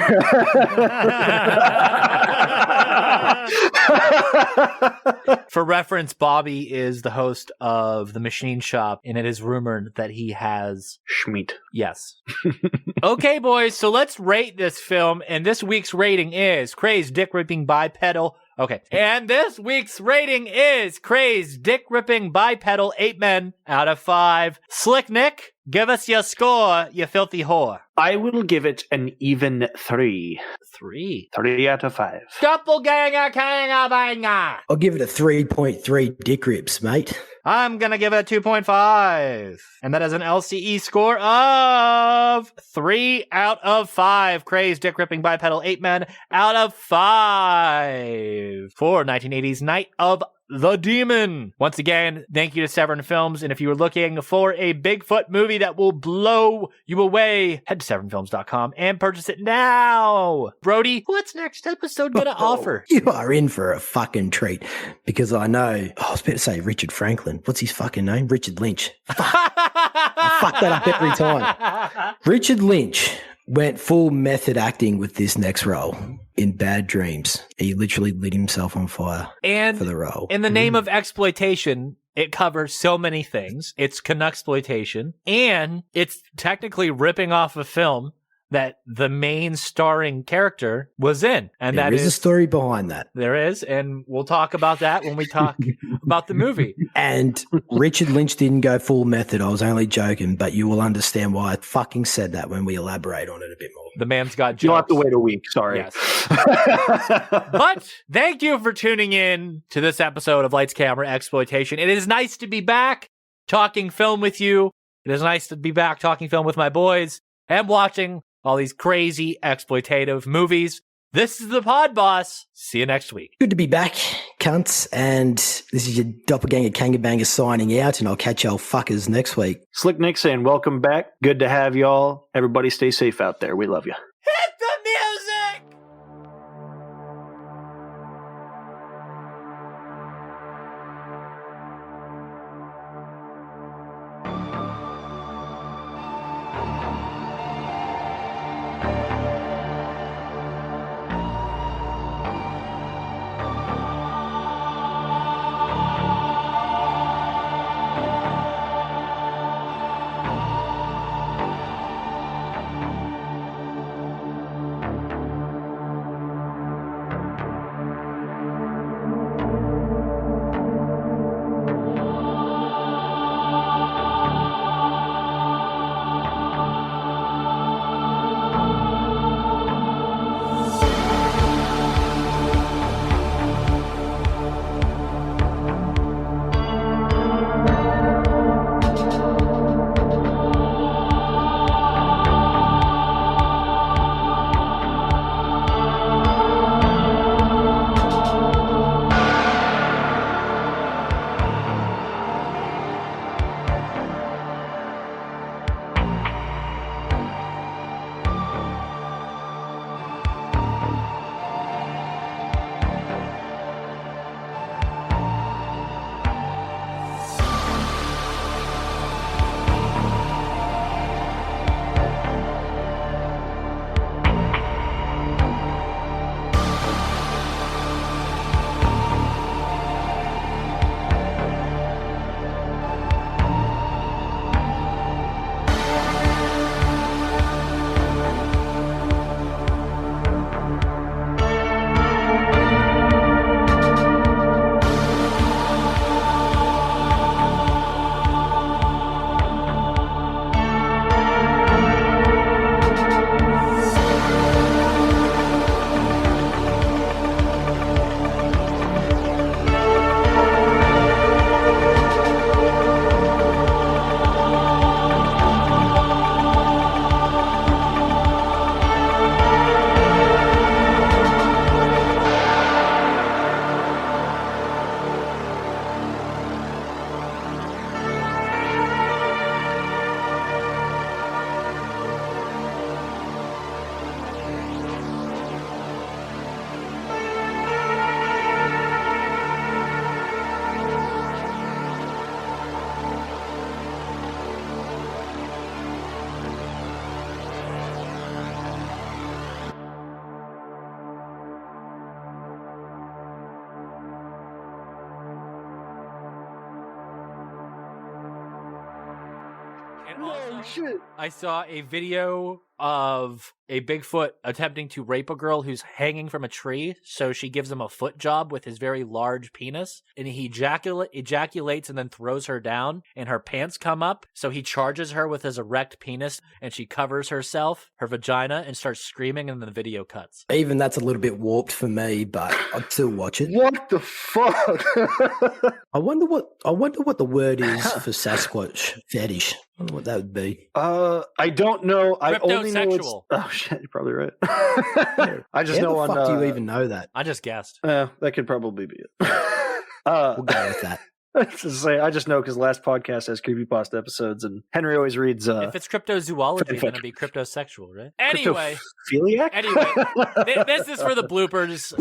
For reference, Bobby is the host of The Machine Shop, and it is rumored that he has... Schmeat. Yes. Okay, boys, so let's rate this film, and this week's rating is Crazed Dick-Ripping Bipedal... Okay, and this week's rating is Crazed Dick-Ripping Bipedal 8 Men out of 5. Slick Nick, give us your score, you filthy whore. I will give it an even 3. 3? 3 out of 5. Doppelganger Kanger Banger. I'll give it a 3.3 dick rips, mate. I'm gonna give it a 2.5. And that is an LCE score of 3 out of 5. Crazed Dick-Ripping Bipedal 8 Men out of 5. For 1980's Night of the Demon. Once again, thank you to Severn Films. And if you were looking for a Bigfoot movie that will blow you away, head to severnfilms.com and purchase it now. Brody, what's next episode gonna offer? You are in for a fucking treat because I know, I was about to say Richard Franklin. What's his fucking name? Richard Lynch. I fuck that up every time. Richard Lynch went full method acting with this next role in Bad Dreams. He literally lit himself on fire for the role. In the name of exploitation, it covers so many things. It's Canucksploitation, and it's technically ripping off a film that the main starring character was in. And there is a story behind that. There is, and we'll talk about that when we talk about the movie. And Richard Lynch didn't go full method. I was only joking, but you will understand why I fucking said that when we elaborate on it a bit more. The man's got jokes. You'll have to wait a week, sorry. Yes. But thank you for tuning in to this episode of Lights, Camera, Exploitation. It is nice to be back talking film with you. It is nice to be back talking film with my boys and watching all these crazy exploitative movies. This is the Pod Boss. See you next week. Good to be back, cunts. And this is your doppelganger Kangabanger signing out, and I'll catch y'all fuckers next week. Slick Nick saying welcome back. Good to have y'all. Everybody stay safe out there. We love you. Hit the music! And No also, shit. I saw a video of a Bigfoot attempting to rape a girl who's hanging from a tree. So she gives him a foot job with his very large penis, and he ejaculates and then throws her down, and her pants come up. So he charges her with his erect penis, and she covers herself, her vagina, and starts screaming, and then the video cuts. Even that's a little bit warped for me, but I'd still watch it. What the fuck? I wonder what the word is for Sasquatch fetish. I wonder what that would be. I don't know. I only know it's... Cryptosexual. Oh shit, you're probably right. I just How know the on. fuck do you even know that? I just guessed. That could probably be it. We'll go with that. I just know because last podcast has creepypasta episodes, and Henry always reads. If it's cryptozoology, then it'd be cryptosexual, right? Anyway. Cryptophiliac? Anyway, this is for the bloopers.